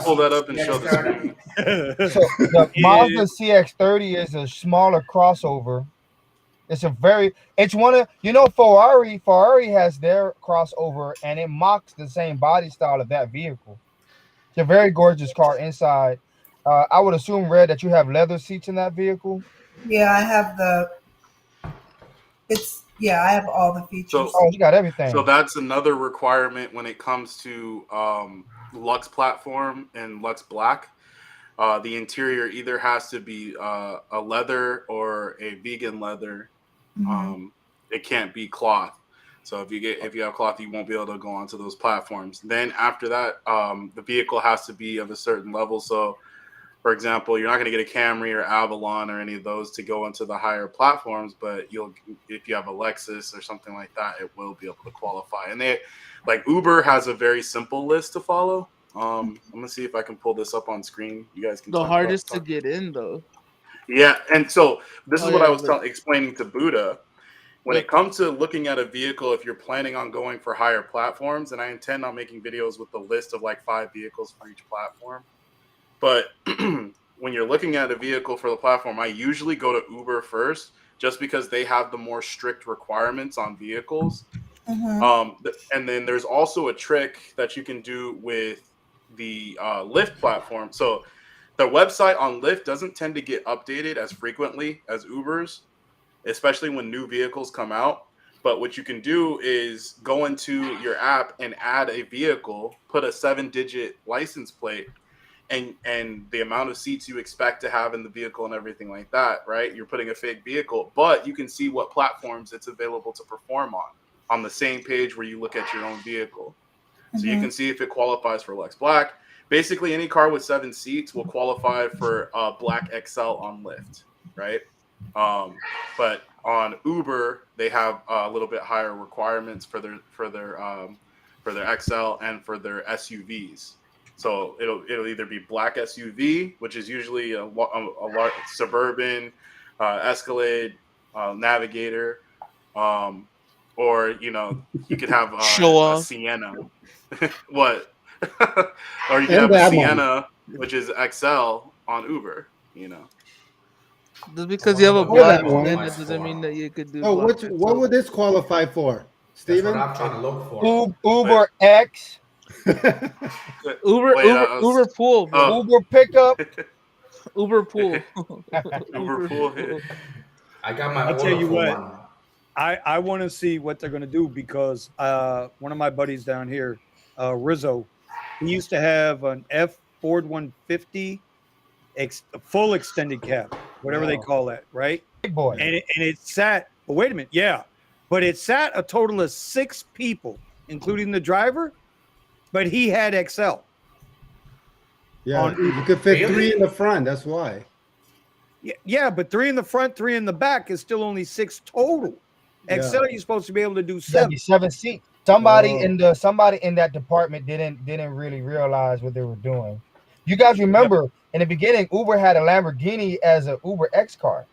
pull that up and show the screen. So the Mazda CX-30 is a smaller crossover. It's one of Ferrari has their crossover and it mocks the same body style of that vehicle. It's a very gorgeous car inside. I would assume, Red, that you have leather seats in that vehicle. Yeah, I have I have all the features. So, you got everything. So that's another requirement when it comes to Lux platform and Lux Black. The interior either has to be a leather or a vegan leather. Mm-hmm. It can't be cloth. So if you have cloth, you won't be able to go onto those platforms. Then after that, the vehicle has to be of a certain level. So, for example, you're not going to get a Camry or Avalon or any of those to go into the higher platforms, but if you have a Lexus or something like that, it will be able to qualify. And Uber has a very simple list to follow. I'm gonna see if I can pull this up on screen. You guys can. The hardest to get in, though. Yeah, and so this is what I was but... explaining to Buddha. When it comes to looking at a vehicle, if you're planning on going for higher platforms, and I intend on making videos with the list of like 5 vehicles for each platform. But when you're looking at a vehicle for the platform, I usually go to Uber first, just because they have the more strict requirements on vehicles. And then there's also a trick that you can do with the Lyft platform. So the website on Lyft doesn't tend to get updated as frequently as Uber's, especially when new vehicles come out. But what you can do is go into your app and add a vehicle, put a 7-digit license plate, and the amount of seats you expect to have in the vehicle and everything like that, right? You're putting a fake vehicle, but you can see what platforms it's available to perform on the same page where you look at your own vehicle. So you can see if it qualifies for Lex Black. Basically, any car with 7 seats will qualify for Black XL on Lyft, right? But on Uber, they have a little bit higher requirements for their XL and for their SUVs. So it'll either be black SUV, which is usually a large Suburban, Escalade, Navigator, or you could have a Sienna. What? Or you can have a Sienna, which is XL on Uber. Just because you have a black one, it doesn't mean that you could do. Oh, what would this qualify for, Steven? That's what I'm trying to look for. Uber X. Uber pool, bro. Uber pickup. Uber pool. Uber pool. I got my. I'll tell you what. I want to see what they're going to do, because one of my buddies down here, Rizzo, he used to have an Ford 150 full extended cab, whatever they call that, right? Big boy. And it sat. But wait a minute, but it sat a total of 6 people, including the driver. But he had XL. Yeah, you could fit 3 in the front. That's why. Yeah, but 3 in the front, 3 in the back is still only 6 total. XL, you're supposed to be able to do 7. 7 seats. Somebody in that department didn't really realize what they were doing. You guys remember in the beginning, Uber had a Lamborghini as an Uber X car.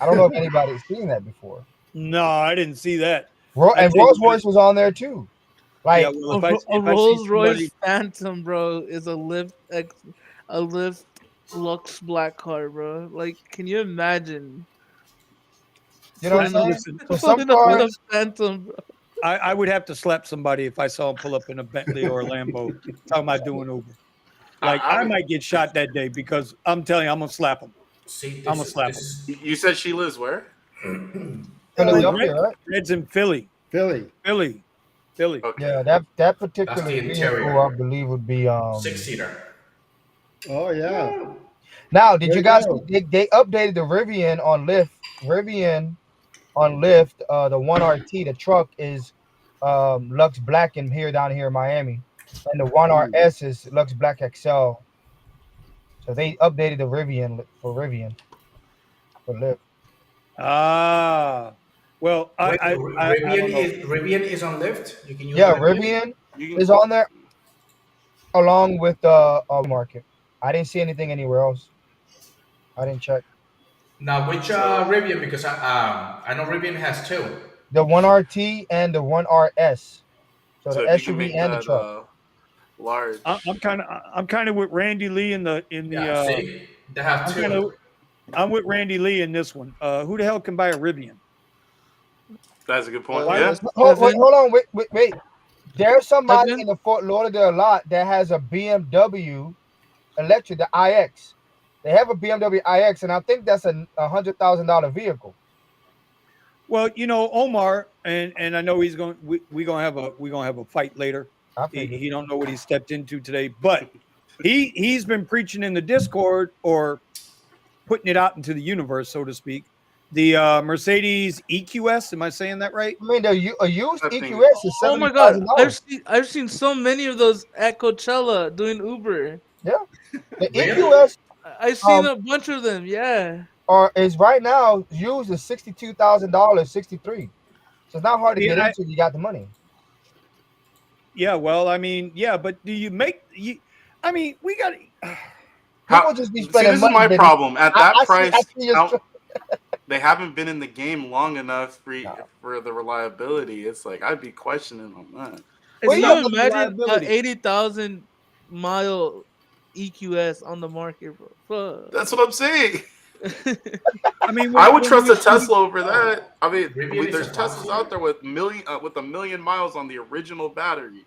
I don't know if anybody's seen that before. No, I didn't see that. And Rolls Royce was on there too. Like a Rolls Royce Phantom, bro, is a Lyft Lux black car, bro. Like, can you imagine? You know what I'm saying? So some cars, Phantom, bro. I would have to slap somebody if I saw him pull up in a Bentley or a Lambo talking about doing Uber. Like, I might get shot that day, because I'm telling you, I'm gonna slap him. I'm gonna slap him. You said she lives where? Philadelphia, right? Red's in Philly. Philly. Okay. Yeah, that particular vehicle, I believe, would be 6-seater. Oh yeah. Now, did you guys? They updated the Rivian on Lyft. The 1RT, the truck is Lux Black down here in Miami, and the 1RS is Lux Black XL. So they updated the Rivian for Lyft. Well, Rivian is on Lyft. You can use Rivian is on there along with the market. I didn't see anything anywhere else. I didn't check. Now, which Rivian? Because I know Rivian has 2. The 1RT and the 1RS. So the SUV and the truck. Large. I'm kind of with Randy Lee in the. See, they have 2. I'm with Randy Lee in this one. Who the hell can buy a Rivian? That's a good point. Hold on, wait. There's somebody in the Fort Lauderdale lot that has a BMW electric, the iX. They have a BMW iX, and I think that's a $100,000 vehicle. Well, Omar, and I know he's going. We're gonna have a fight later. He don't know what he stepped into today, but he's been preaching in the Discord, or putting it out into the universe, so to speak. The Mercedes EQS, am I saying that right? I mean, a used EQS is $70,000. Oh my god, I've seen so many of those at Coachella doing Uber. Yeah, the EQS. I've seen a bunch of them. Yeah, is right now used is $62,000, $63,000. So it's not hard to get into. You got the money. Yeah, well, I mean, yeah, but do you make you? I mean, we got. People just be See, spending this is money. my Vinny. problem. At that I price, see your they haven't been in the game long enough No. for the reliability. It's like I'd be questioning on that. Can It's you not the imagine reliability. 80,000 mile EQS on the market, bro? Fuck. That's what I'm saying. I mean, I would trust you a Tesla over that. I mean, Rivian is there's a top Teslas tier. out there with a million miles on the original battery.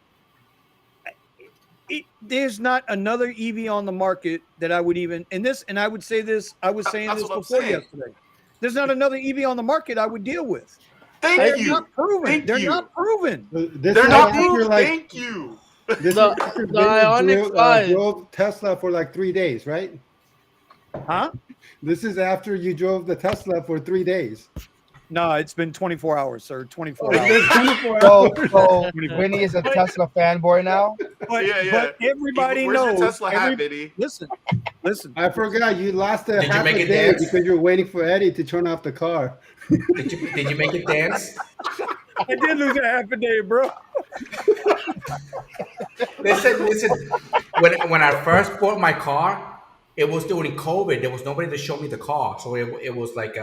there's not another EV on the market that I would even and I would say this. I was saying That's this what I'm before saying. yesterday. There's not another EV on the market I would deal with. Thank They're you. not proven. Thank They're you. not proven. This They're is not after, proven. like, Thank you. this The- is after the Vinny Ioniq 5. drove Tesla for like 3 days, right? Huh? This is after you drove the Tesla for 3 days. No, it's been 24 hours, sir. 24 It's hours. been 24 So, hours. so Vinny is a Tesla fanboy now. But, Yeah, yeah. but everybody Where's knows. your Tesla hat, Biddy? Listen. I forgot you lost a Did you half make a it day dance? because you're waiting for Eddie to turn off the car. Did you make it dance? I did lose a half a day, bro. Listen. When I first bought my car, it was during COVID. There was nobody to show me the car, so it was like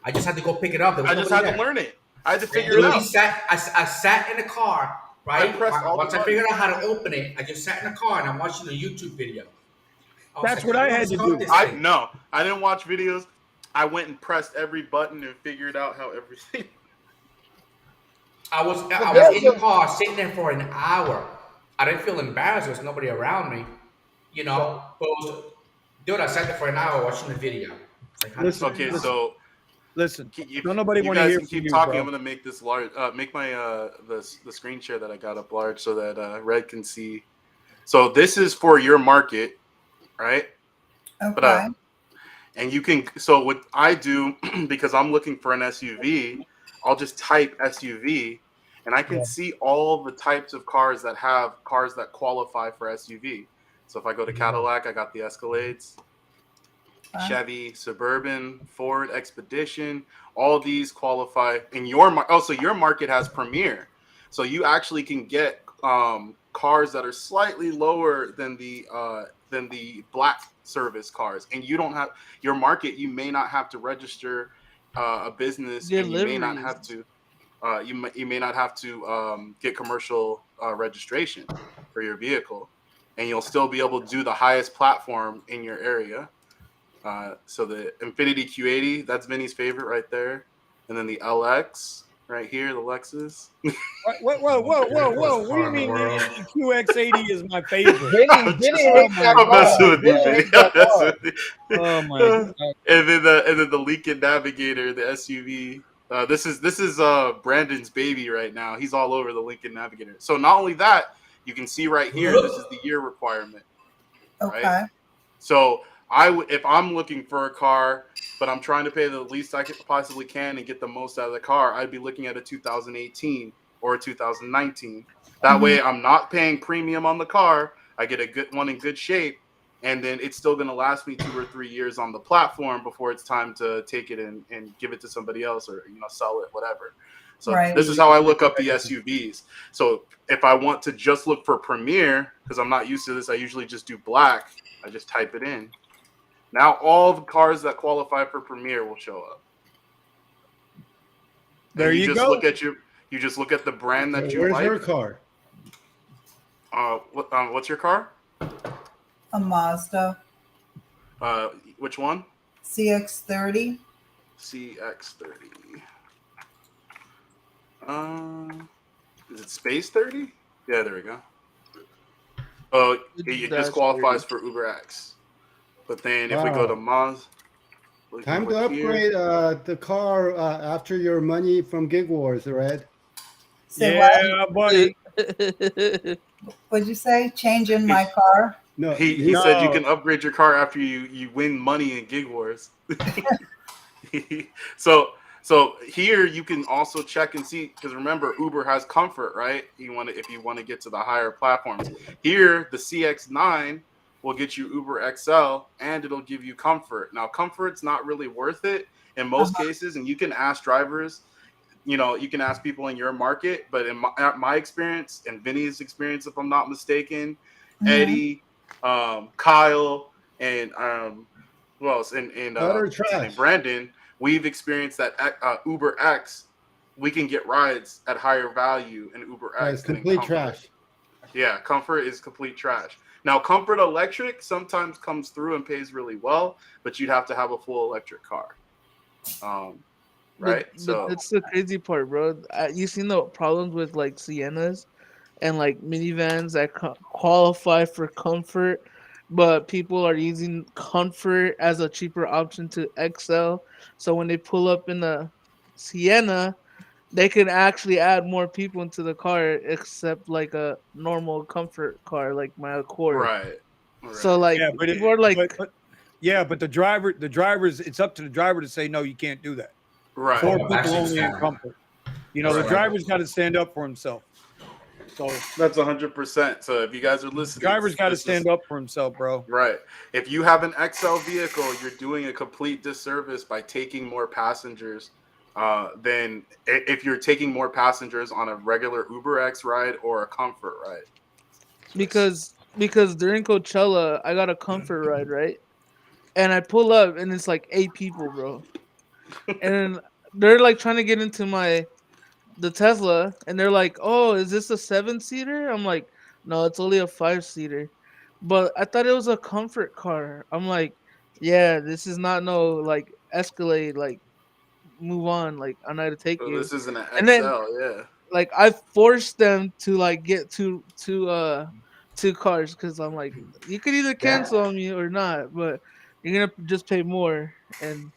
I just had to go pick it up. There was I just nobody had to there. learn it. I had to I figure it literally out. I sat in the car, right? I pressed all the Once I figured out how to open it, I just sat in the car and I'm watching a YouTube video. Was That's what "How I do had to start do. this I thing?" didn't watch videos. I went and pressed every button and figured out how everything. I was there's in the a- car sitting there for an hour. I didn't feel embarrassed. There was nobody around me, you know. But dude, I sat there for an hour watching the video. It's like, how does Okay, so Listen. you, Don't nobody you want to guys hear can from keep you, talking. bro. I'm gonna make this large. Make my the screen share that I got up large so that Red can see. So this is for your market, right? Okay. But and you can. So what I do because I'm looking for an SUV, I'll just type SUV, and I can Yeah. see all the types of cars that qualify for SUV. So if I go to Cadillac, I got the Escalades. Chevy, Suburban, Ford, Expedition, all these qualify in your market. Also, your market has Premier, so you actually can get cars that are slightly lower than the black service cars, and you don't have your market. You may not have to register a business, and you may not have to. You may not have to get commercial registration for your vehicle, and you'll still be able to do the highest platform in your area. So the Infiniti Q80, that's Vinny's favorite right there. And then the LX right here, the Lexus. Whoa. What do you mean the QX80 is my favorite? Vinny hates that I'm car. messing with you, Vinny Vinny. hates that I'm messing car. with you. Oh my god. And then the Lincoln Navigator, the SUV. This is Brandon's baby right now. He's all over the Lincoln Navigator. So not only that, you can see right here, this is the year requirement. Okay. Right? So if I'm looking for a car, but I'm trying to pay the least I possibly can and get the most out of the car, I'd be looking at a 2018 or a 2019. That way, I'm not paying premium on the car. I get a good one in good shape, and then it's still going to last me 2 or 3 years on the platform before it's time to take it and give it to somebody else or sell it, whatever. So This is how I look up the SUVs. So if I want to just look for Premier, because I'm not used to this, I usually just do black. I just type it in. Now all the cars that qualify for Premier will show up. There and you just go. You just look at the brand that you Where's like. her car? What's your car? A Mazda Which one? CX-30. CX-30. Is it Space 30? Yeah, there we go. Oh, it just qualifies for Uber X. But then if we go to Maz, time to upgrade the car after your money from Gig Wars, Red. Yeah, buddy. What'd you say? Changing my car? No, he said you can upgrade your car after you win money in Gig Wars. So here you can also check and see, because remember Uber has comfort, right? If you want to get to the higher platforms. Here the CX-9 will get you Uber XL and it'll give you comfort. Now comfort's not really worth it in most cases, and you can ask drivers. you know, you can ask people in your market, but in my experience and Vinny's experience, if I'm not mistaken, Eddie, Kyle, and who else? And Brandon, we've experienced that Uber X, we can get rides at higher value in Uber X. It's complete trash. Yeah, Comfort is complete trash. Now, Comfort Electric sometimes comes through and pays really well, but you'd have to have a full electric car. Right? But that's the crazy part, bro. You seen the problems with like Siennas and like minivans that qualify for Comfort, but people are using Comfort as a cheaper option to XL. So when they pull up in the Sienna, they can actually add more people into the car, except like a normal Comfort car, like my Accord. Right. So like, people are like, but the drivers, it's up to the driver to say no, you can't do that. Right. For people only in Comfort. You know, the driver's got to stand up for himself. So that's 100%. So if you guys are listening, driver's got to stand up for himself, bro. Right. If you have an XL vehicle, you're doing a complete disservice by taking more passengers than if you're taking more passengers on a regular Uber X ride or a Comfort ride. Because during Coachella, I got a Comfort ride, right? And I pull up and it's like 8 people, bro. And they're like trying to get into the Tesla, and they're like, "Oh, is this a 7-seater?" I'm like, "No, it's only a 5-seater." But I thought it was a Comfort car. I'm like, "Yeah, this is not no like Escalade. Like, move on. Like, I'm not to take you." This isn't an XL, and then, yeah. Like, I forced them to like get two cars because I'm like, you could either cancel on me or not, but you're gonna just pay more. And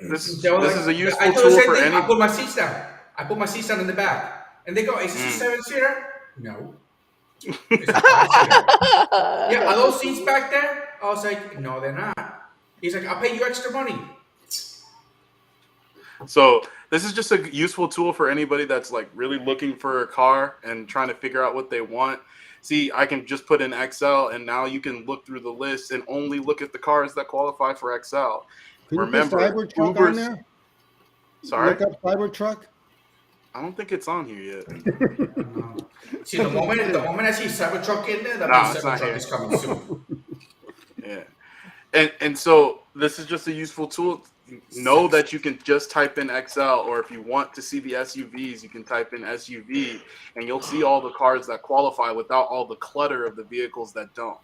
this is a useful tool for any. I put my seats down. I put my seats down in the back, and they go, "Is this a 7-seater?" No. It's a 5-seater. Yeah, are those seats back there? I was like, "No, they're not." He's like, "I'll pay you extra money." So this is just a useful tool for anybody that's like really looking for a car and trying to figure out what they want. See, I can just put in XL, and now you can look through the list and only look at the cars that qualify for XL. Remember, Cybertruck on there? Sorry? Look up Cybertruck? I don't think it's on here yet. See, the moment I see Cybertruck in there, that means Cybertruck is coming soon. Yeah. And so this is just a useful tool. Know that you can just type in XL, or if you want to see the SUVs, you can type in SUV, and you'll see all the cars that qualify without all the clutter of the vehicles that don't.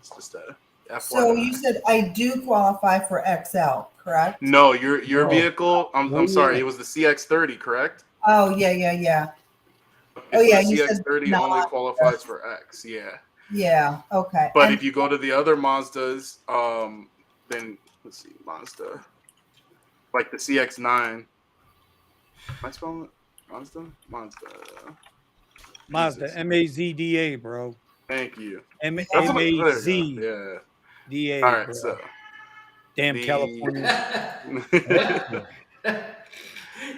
It's just a FYI. So you said I do qualify for XL, correct? No, your vehicle. I'm sorry. It was the CX-30, correct? Oh yeah. The CX-30 only qualifies for X. Yeah. Yeah. Okay. But if you go to the other Mazdas, then let's see, Mazda, like the CX-9. Am I spelling it? Mazda, M-A-Z-D-A, bro. Thank you. M-A-Z-D-A. All right, bro. so damn California.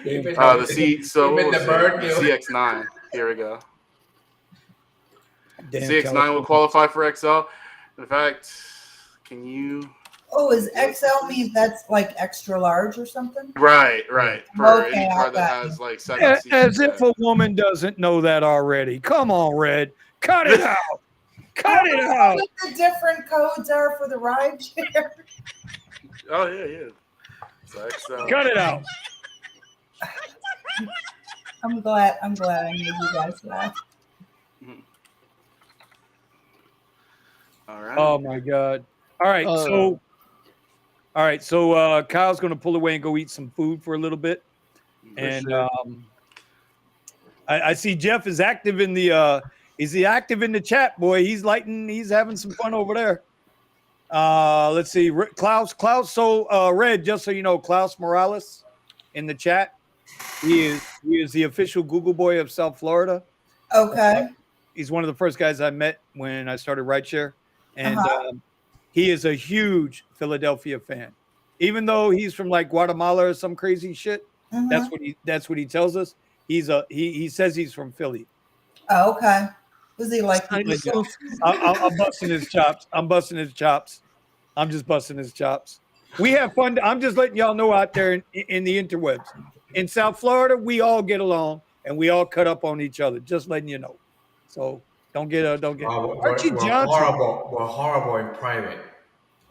CX-9. Here we go. Damn CX-9 California. will qualify for XL. In fact, can you? Oh, is XL mean that's like extra large or something? Right. For Okay, any car that has like 7 seats. As if a woman doesn't know that already. Come on, Red. Cut it out. Cut it out. What the different codes are for the rideshare? Oh yeah. So XL. Cut it out. I'm glad I made you guys laugh. All right. Oh my God. All right. So Kyle's going to pull away and go eat some food for a little bit. And I see Jeff is active in the is he active in the chat, boy? He's having some fun over there. Let's see. Klaus. So Red, just so you know, Klaus Morales in the chat. He is the official Google boy of South Florida. Okay. He's one of the first guys I met when I started Rideshare. And he is a huge Philadelphia fan, even though he's from like Guatemala or some crazy shit. That's what he tells us. He says he's from Philly. Oh, okay. Was he like? I'm busting his chops. I'm just busting his chops. We have fun. I'm just letting y'all know out there in the interwebs. in South Florida, we all get along and we all cut up on each other. Just letting you know. So don't get. Archie We're Johnson. horrible. We're horrible in private.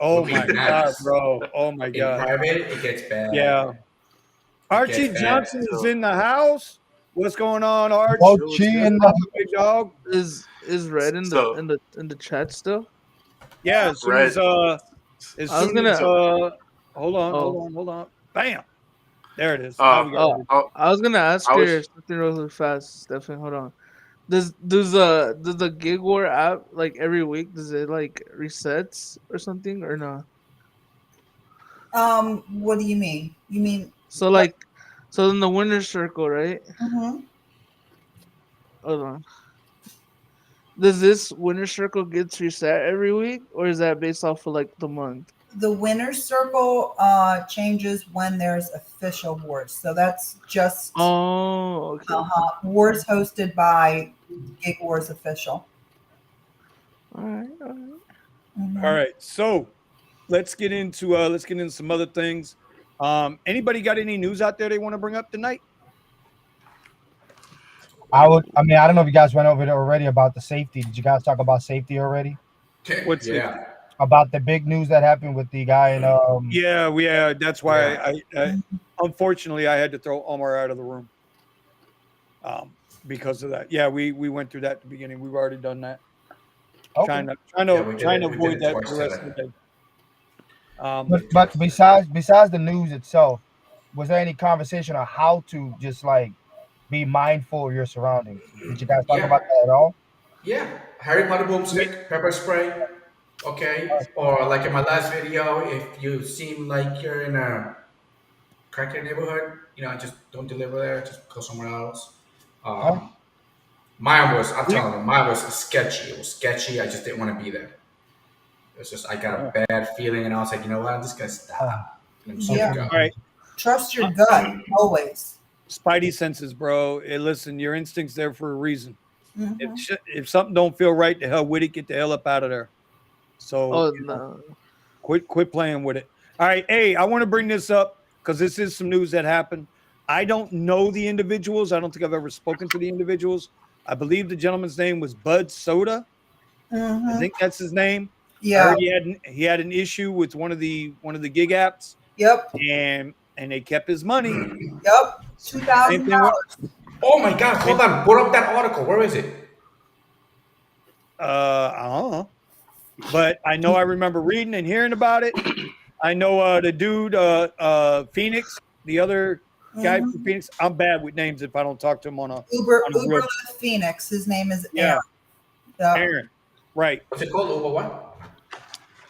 Oh We'll my God, bro. Oh my In God. private, it gets bad. Yeah. Archie Johnson is in the house. What's going on, Archie? Big dog. Is Red in the chat still? Yeah, as soon as hold on. Bam. There it is. I was gonna ask you something really fast, Stefan. Hold on. Does the Gig War app, like, every week, does it like resets or something or no? What do you mean? You mean so in the winner's circle, right? Mm-hmm. Hold on. Does this winner's circle gets reset every week, or is that based off of like the month? The winner's circle changes when there's official wars. So that's just okay. Wars hosted by Gig Wars official. All right. Mm-hmm. All right. So let's get into some other things. Anybody got any news out there they want to bring up tonight? I don't know if you guys went over it already about the safety. Did you guys talk about safety already? What's about the big news that happened with the guy in yeah, that's why I unfortunately I had to throw Omar out of the room because of that. Yeah, we went through that at the beginning. We've already done that. Okay. Trying to avoid that for the rest of the day. But besides the news itself, was there any conversation on how to just like be mindful of your surroundings? Did you guys talk about that at all? Yeah, Harry Potter boomstick, pepper spray. Okay, or like in my last video, if you seem like you're in a crackhead neighborhood, just don't deliver there. Just go somewhere else. Mine was sketchy. It was sketchy. I just didn't want to be there. It's just I got a bad feeling, and I was like, you know what, I'm just gonna stop. Yeah. All right. Trust your gut always. Spidey senses, bro. Hey, listen, your instinct's there for a reason. Mm-hmm. If something don't feel right, the hell with it. Get the hell up out of there. So quit playing with it. All right. Hey, I want to bring this up because this is some news that happened. I don't know the individuals. I don't think I've ever spoken to the individuals. I believe the gentleman's name was Bud Soda. Mm-hmm. I think that's his name. Yeah. I heard he had an issue with one of the gig apps. Yep. And they kept his money. Yep. $2,000. Oh my God! Hold on. Put up that article. Where is it? I don't know. But I know I remember reading and hearing about it. I know the dude, Phoenix, the other guy from Phoenix. I'm bad with names if I don't talk to him on a Uber Phoenix. His name is Aaron. Yeah. Aaron. Right. What's it called? Uber what?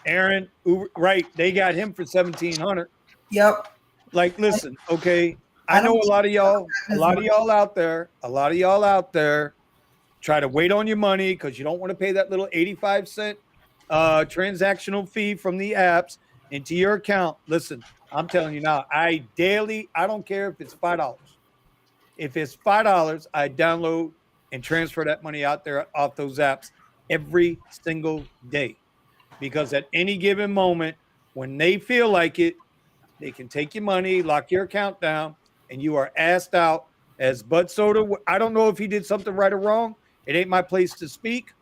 Aaron. Uber, right. They got him for $1,700. Yep. Like, listen, okay. I know a lot of y'all out there try to wait on your money because you don't want to pay that little 85-cent transactional fee from the apps into your account. Listen, I'm telling you now, I don't care if it's $5. If it's $5, I download and transfer that money out there off those apps every single day. Because at any given moment, when they feel like it, they can take your money, lock your account down, and you are asked out. As Bud Soda, I don't know if he did something right or wrong. It ain't my place to speak.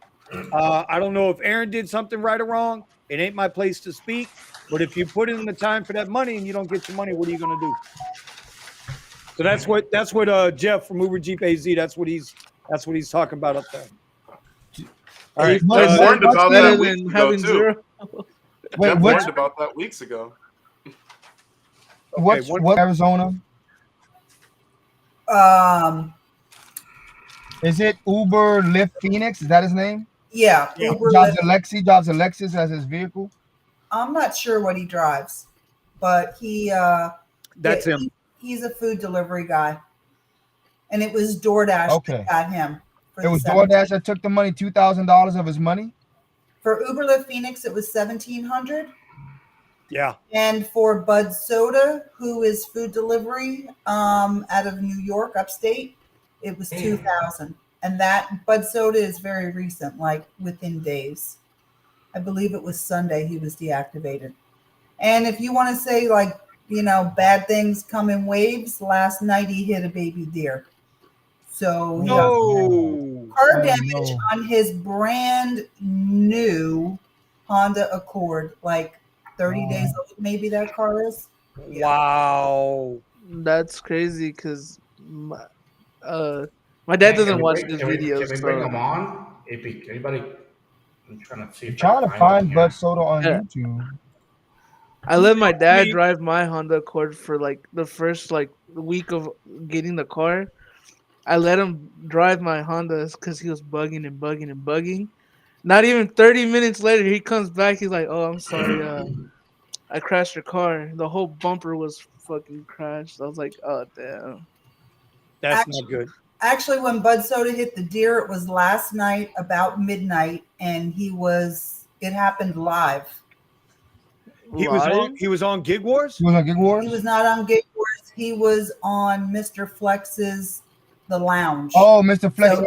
I don't know if Aaron did something right or wrong. It ain't my place to speak. But if you put in the time for that money and you don't get your money, what are you going to do? So that's what Jeff from Uber Jeep AZ. That's what he's talking about up there. All right, I warned about that weeks ago too. Wait, warned about that weeks ago. What Arizona? Is it Uber Lyft Phoenix? Is that his name? Yeah. Uber drives a Lexus as his vehicle. I'm not sure what he drives, but that's him. He's a food delivery guy, and it was DoorDash that got him. It was DoorDash that took the money, $2,000 of his money. For Uber Lyft Phoenix, it was $1,700. Yeah. And for Bud Soda, who is food delivery out of New York, upstate, it was $2,000. And that Bud Soda is very recent, like within days. I believe it was Sunday he was deactivated. And if you want to say, like, bad things come in waves. Last night he hit a baby deer. So he No. car damage on his brand new Honda Accord, like 30 days old, maybe that car is. Yeah. Wow. That's crazy because my dad doesn't watch this video. Can we bring him on? If anybody, I'm trying to see. I'm trying to find Bud Soda on Yeah. YouTube. I let my dad drive my Honda Accord for like the first week of getting the car. I let him drive my Honda because he was bugging and bugging and bugging. Not even 30 minutes later, he comes back. He's like, "Oh, I'm sorry. I crashed your car. The whole bumper was fucking crashed." I was like, "Oh, damn." That's not good. Actually, when Bud Soda hit the deer, it was last night about midnight, and it happened live. He was on Gig Wars? He was on Gig Wars? He was not on Gig Wars. He was on Mr. Flex's The Lounge. Oh, Mr. Flex. So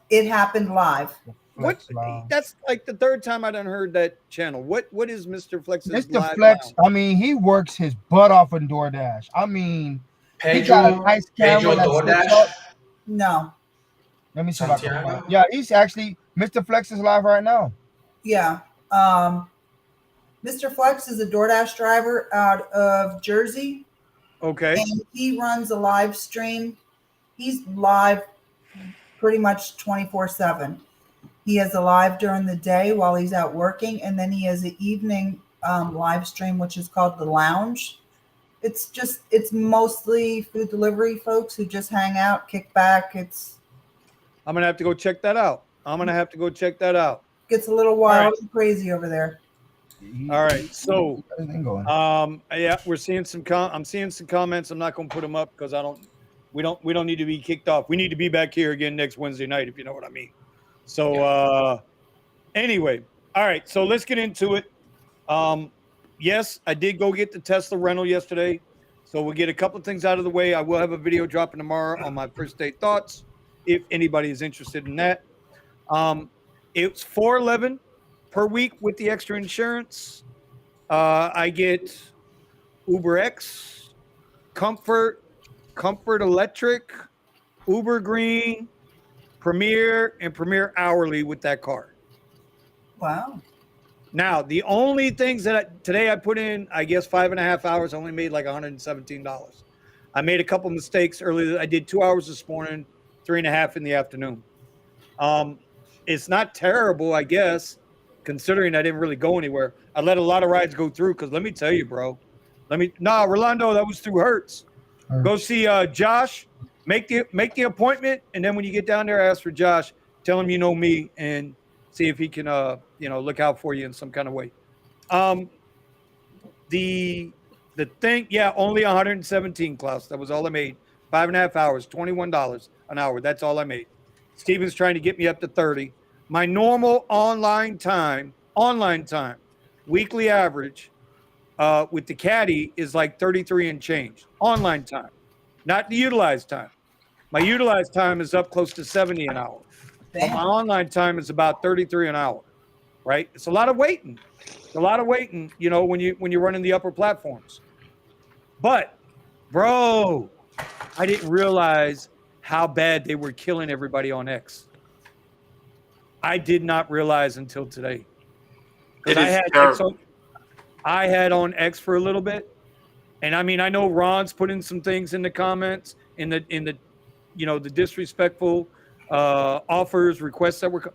it happened live. What? That's like the third time I done heard that channel. What is Mr. Flex's Mr. Flex? I mean, he works his butt off on DoorDash. I mean, he got a nice camera. DoorDash? No. Let me see if I can find. Yeah, he's actually Mr. Flex is live right now. Yeah. Mr. Flex is a DoorDash driver out of Jersey. Okay. And he runs a live stream. He's live pretty much 24/7. He has a live during the day while he's out working, and then he has an evening live stream, which is called The Lounge. It's mostly food delivery folks who just hang out, kick back. I'm going to have to go check that out. Gets a little wild and crazy over there. All right. So, yeah, we're seeing I'm seeing some comments. I'm not going to put them up because we don't need to be kicked off. We need to be back here again next Wednesday night, if you know what I mean. So, anyway, all right. So let's get into it. Yes, I did go get the Tesla rental yesterday. So we'll get a couple of things out of the way. I will have a video dropping tomorrow on my first day thoughts, if anybody is interested in that. It's $411 per week with the extra insurance. I get Uber X, Comfort Electric, Uber Green, Premier, and Premier Hourly with that card. Wow. Now, the only things that today I put in, I guess 5.5 hours, I only made like $117. I made a couple mistakes earlier. I did 2 hours this morning, 3.5 in the afternoon. It's not terrible, I guess, considering I didn't really go anywhere. I let a lot of rides go through because let me tell you, bro. Rolando, that was through Hertz. Go see Josh. Make the appointment, and then when you get down there, ask for Josh. Tell him you know me, and see if he can look out for you in some kind of way. The thing, yeah, only 117, Klaus. That was all I made. 5.5 hours, $21 an hour. That's all I made. Steven's trying to get me up to 30. My normal online time, weekly average with the caddy is like 33 and change. Online time, not the utilized time. My utilized time is up close to 70 an hour. But my online time is about 33 an hour, right? It's a lot of waiting. When you're running the upper platforms. But, bro, I didn't realize how bad they were killing everybody on X. I did not realize until today. I had on X for a little bit. And I mean, I know Ron's put in some things in the comments in the disrespectful offers, requests that were,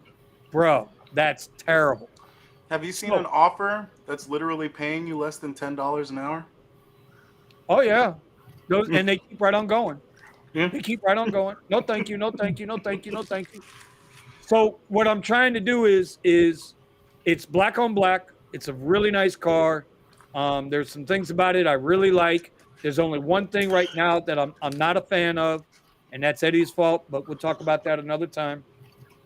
bro, that's terrible. Have you seen an offer that's literally paying you less than $10 an hour? Oh yeah, and they keep right on going. They keep right on going. No, thank you. No, thank you. No, thank you. No, thank you. So what I'm trying to do is it's black on black. It's a really nice car. There's some things about it I really like. There's only one thing right now that I'm not a fan of, and that's Eddie's fault. But we'll talk about that another time.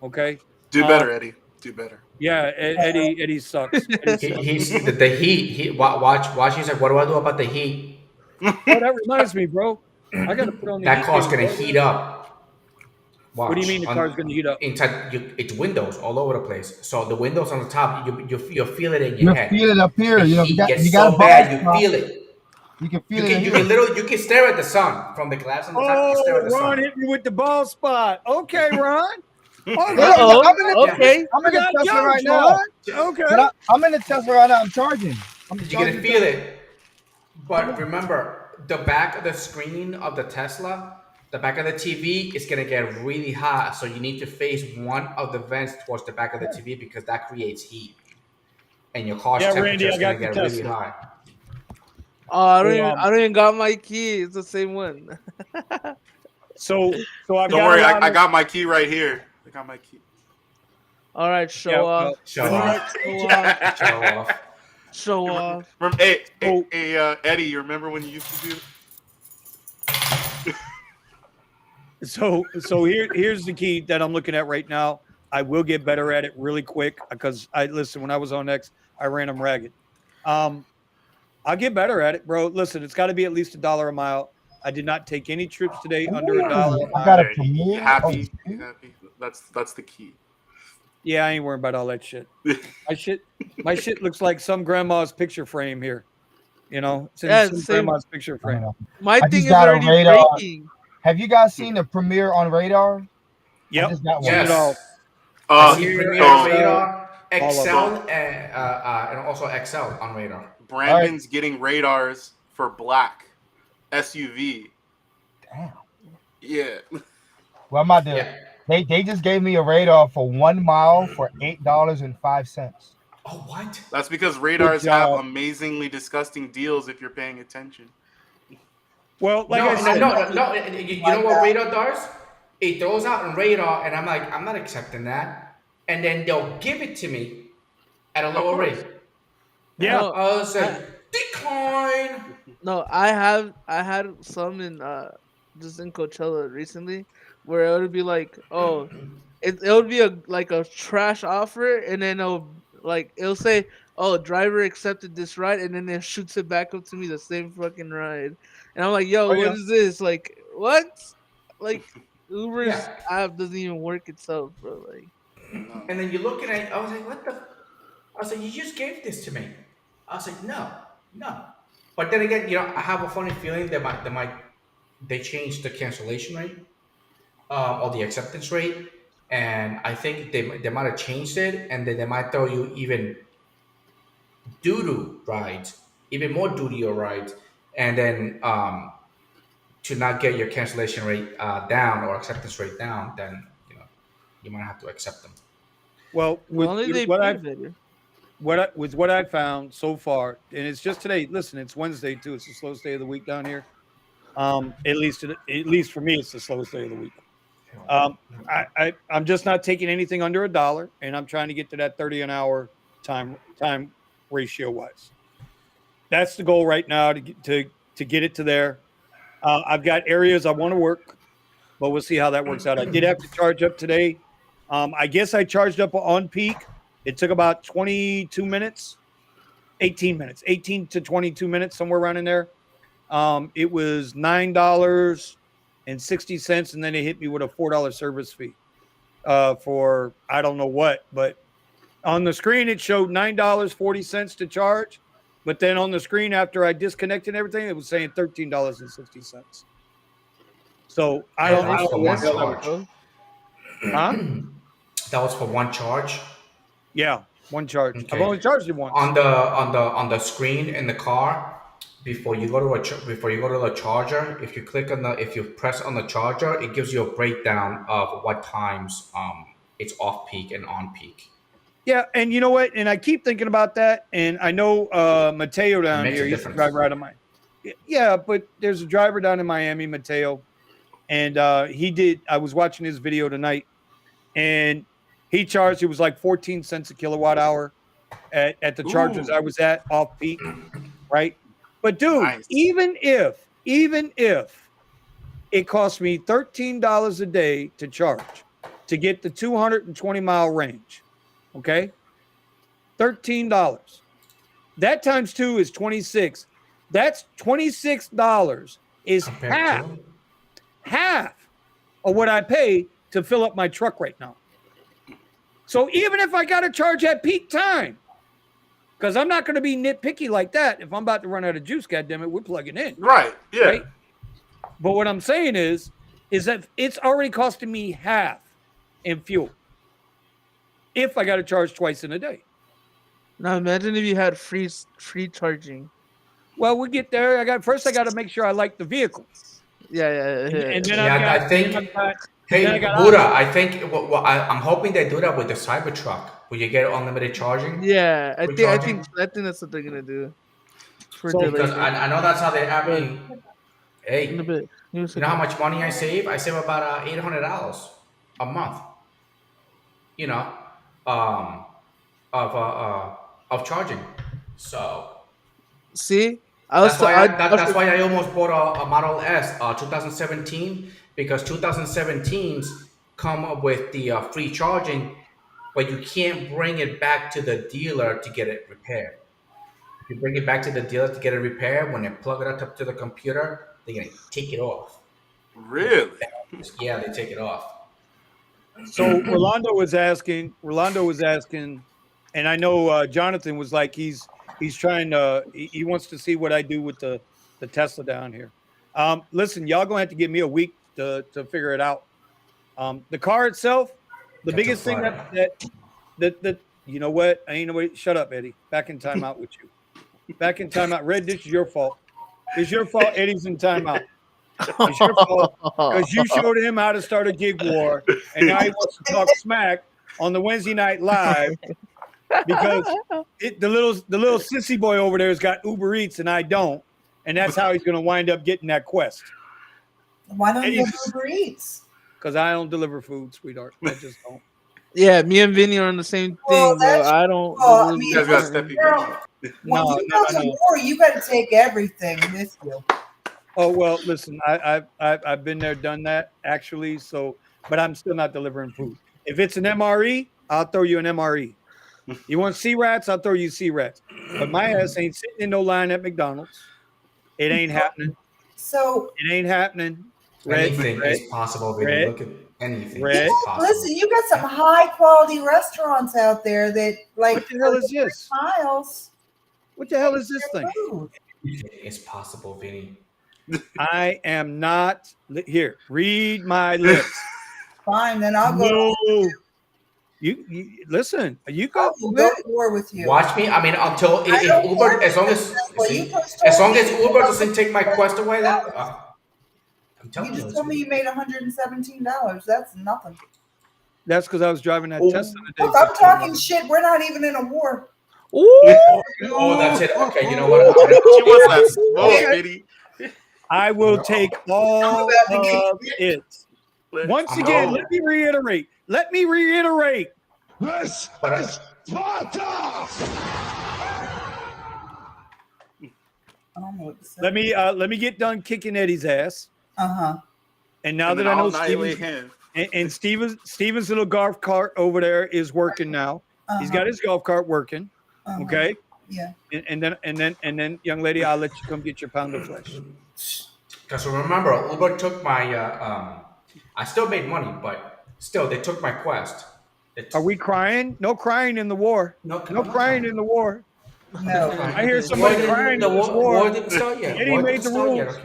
Okay. Do better, Eddie. Do better. Yeah, Eddie sucks. He's the heat. Watch. He's like, what do I do about the heat? Oh, that reminds me, bro. I gotta put on the that car's gonna heat up. Watch. What do you mean the car's gonna heat up? Inside, it's windows all over the place. So the windows on the top, you feel it in your head. You feel it up here. The heat gets so bad, you feel it. You can feel You it. can, in you here. can literally, you can stare at the sun from the glass on the top. You can stare at the Ron sun. hit me with the ball spot. Okay, Ron. Look, Okay, I'm in the, Okay. I'm in I the got Tesla right jokes, now. Ron. Okay. But I'm in the Tesla right now. I'm charging. I'm You're charging. gonna feel it. But remember, the back of the screen of the Tesla, the back of the TV is gonna get really hot. So you need to face one of the vents towards the back of the TV because that creates heat, and your car's Yeah, temperature Randy, is I gonna got the get really Tesla. high. Oh, I don't So, even. I don't even got my key. It's the same one. So I've Don't got worry, a lot I of, got my key right here. I got my key. All right, yeah, show off. Show All right. off. Show off. Show off. Show off. Remember, hey, So- Eddie, you remember when you used to do? So here's the key that I'm looking at right now. I will get better at it really quick because listen, when I was on X, I ran them ragged. I'll get better at it, bro. Listen, it's got to be at least $1 a mile. I did not take any trips today under $1 a I mile. got a You Premiere. happy? You happy? That's the key. Yeah, I ain't worrying about all that shit. My shit looks like some grandma's picture frame here. You know, it's in Yeah, some same. grandma's picture frame. My I thing just is got a already radar. breaking. Have you guys seen the Premiere on Radar? I Yep. just got one. Seen it all. Yes. I see Here, Premiere Excel, on Radar, all of Excel, and also Excel on Radar. Brandon's getting radars for black SUV. Damn. Yeah. Well, I'm about to. Yeah. They just gave me a radar for 1 mile for $8.05. Oh, what? That's because radars Good have job. amazingly disgusting deals if you're paying attention. Well, like no, I said, no. You know what Radar does? It throws out on Radar, and I'm like, I'm not accepting that. And then they'll give it to me at a lower rate. yeah. No, I was like, decline. no, I had some in just in Coachella recently, where it would be like, oh, it would be a trash offer, and then it'll say, oh, driver accepted this ride, and then it shoots it back up to me the same fucking ride, and I'm like, yo, Oh, what yeah. is this? Like, what? Like, Uber's Yeah. app doesn't even work itself, bro. Like, And then you're looking at it, I was like, what the? I was like, you just gave this to me. I was like, no. But then again, I have a funny feeling they changed the cancellation rate or the acceptance rate, and I think they might have changed it, and then they might throw you even doo-doo rides, even more doo-doo rides, and then to not get your cancellation rate down or acceptance rate down, then you might have to accept them. Well, only they what pay I've better. what I found so far, and it's just today. Listen, it's Wednesday too. It's the slowest day of the week down here. At least for me, it's the slowest day of the week. I'm just not taking anything under $1, and I'm trying to get to that 30 an hour time ratio wise. That's the goal right now to get it to there. I've got areas I want to work, but we'll see how that works out. I did have to charge up today. I guess I charged up on peak. It took about 22 minutes, 18 to 22 minutes, somewhere around in there. It was $9.60, and then they hit me with a $4 service fee for I don't know what, but on the screen it showed $9.40 to charge, but then on the screen after I disconnected everything, it was saying $13.60. So I don't That was for one know. charge. Huh? That was for one charge. Yeah, one charge. Okay. I've only charged it once. On the screen in the car, before you go to the charger, if you press on the charger, it gives you a breakdown of what times it's off peak and on peak. Yeah, and you know what? And I keep thinking about that. And I know Mateo down makes here, a he's the difference. driver out of mine. Yeah, but there's a driver down in Miami, Mateo, and I was watching his video tonight, and he charged, it was like 14 cents a kilowatt hour at the chargers I was at off peak, right? But dude, Nice. even if it cost me $13 a day to charge to get the 220-mile range, okay? $13. That times 2 is 26. That's $26 is Compared to- half of what I pay to fill up my truck right now. So even if I got to charge at peak time, Because I'm not going to be nitpicky like that. If I'm about to run out of juice, goddammit, we're plugging in. Right. Yeah. Right? But what I'm saying is that it's already costing me half in fuel if I got to charge twice in a day. Now imagine if you had free charging. Well, we'll get there. I got to make sure I like the vehicle. Yeah. And then I think. Hey, Buddha, I think I'm hoping they do that with the Cybertruck, where you get unlimited charging. Yeah, I think that's what they're gonna do. Because I know that's how they have me. Hey, you know how much money I save? I save about $800 a month. You know, of charging. So see, that's why I almost bought a Model S 2017, because 2017s come up with the free charging, but you can't bring it back to the dealer to get it repaired. If you bring it back to the dealer to get it repaired, when they plug it up to the computer, they're gonna take it off. Really? Yeah, they take it off. So Rolando was asking, and I know Jonathan was like, he's trying to, he wants to see what I do with the Tesla down here. Listen, y'all gonna have to give me a week to figure it out. The car itself, the biggest thing that you know what? I ain't nobody. Shut up, Eddie. Back in timeout with you. Back in timeout. Red, this is your fault. It's your fault. Eddie's in timeout. It's your fault because you showed him how to start a gig war, and now he wants to talk smack on the Wednesday Night Live because the little sissy boy over there has got Uber Eats and I don't, and that's how he's going to wind up getting that quest. Why don't you have Uber Eats? Because I don't deliver food, sweetheart. I just don't. Yeah, me and Vinny are on the same thing. I don't. You guys got stepping. When you go to war, you got to take everything with you. Oh well, listen, I've been there, done that actually. So, but I'm still not delivering food. If it's an MRE, I'll throw you an MRE. You want C-Rats? I'll throw you C-Rats. But my ass ain't sitting in no line at McDonald's. It ain't happening. So it ain't happening. Anything is possible. Red, look at anything. Red. Listen, you got some high quality restaurants out there that like. What the hell is this? Miles. What the hell is this thing? It's possible, Vinny. I am not here. Read my lips. Fine, then I'll go. No. You listen. You go. I'll go to war with you. Watch me. I mean, until if Uber, as long as Uber doesn't take my quest away, then I'm telling you. You just told me you made $117. That's nothing. That's because I was driving that Tesla today. Look, I'm talking shit. We're not even in a war. Ooh. Oh, that's it. Okay, you know what? She wants that smoke, Vinny. I will take all of it. Once again, let me reiterate. This is Sparta. Let me get done kicking Eddie's ass. And now that I know Steven's little golf cart over there is working now. He's got his golf cart working. Okay. Yeah. And then, young lady, I'll let you come get your pound of flesh. Because remember, Uber took my. I still made money, but still, they took my quest. Are we crying? No crying in the war. No crying in the war. No. I hear somebody crying in the war. Eddie made the rules.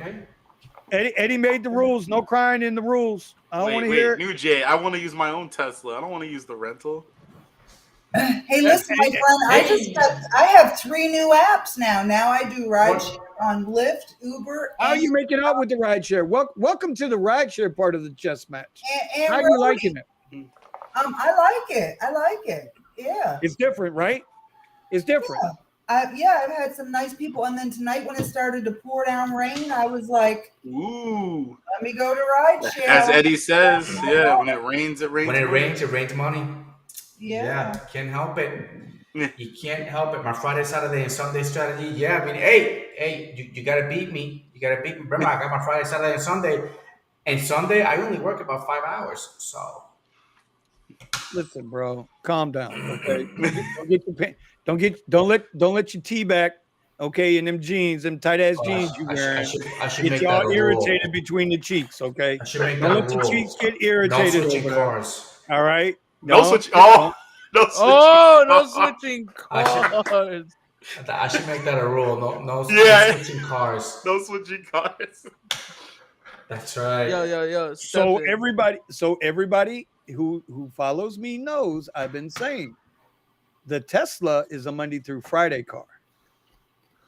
Eddie made the rules. No crying in the rules. I don't want to hear it. New Jay, I want to use my own Tesla. I don't want to use the rental. Hey, listen, my friend. I have 3 new apps now. Now I do rideshare on Lyft, Uber. How are you making out with the rideshare? Welcome to the rideshare part of the chess match. And how are you liking it? I like it. Yeah. It's different, right? It's different. Yeah. I've had some nice people, and then tonight when it started to pour down rain, I was like, "Ooh, let me go to rideshare." As Eddie says, yeah, when it rains, it rains. When it rains money. Yeah, can't help it. You can't help it. My Friday, Saturday, and Sunday strategy. Yeah, I mean, hey, you gotta beat me. You gotta beat me. Remember, I got my Friday, Saturday, and Sunday. And Sunday, I only work about 5 hours. So, listen, bro, calm down. Okay, don't let your tea back. Okay, in them jeans, them tight ass jeans you wearing. I should get y'all irritated between the cheeks. Okay, don't let the cheeks get irritated. No switching cars. All right. No switching. No switching cars. I should make that a rule. No switching cars. No switching cars. That's right. Yo. So everybody who follows me knows I've been saying the Tesla is a Monday through Friday car.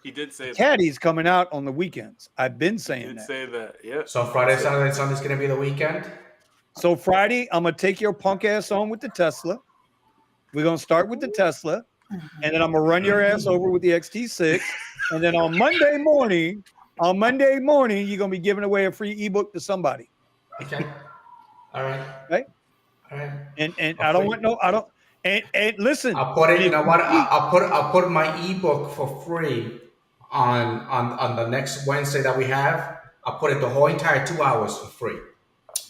He did say that. Caddy's coming out on the weekends. I've been He saying did that. say that. Yeah. So Friday, Saturday, and Sunday's gonna be the weekend. So Friday, I'm gonna take your punk ass on with the Tesla. We're gonna start with the Tesla, and then I'm gonna run your ass over with the XT6. And then on Monday morning, you're gonna be giving away a free ebook to somebody. Okay. All right. Right? All right. And I don't want no, I don't. And listen, I'll put it. You know what? I'll put my ebook for free on the next Wednesday that we have. I'll put it the whole entire 2 hours for free.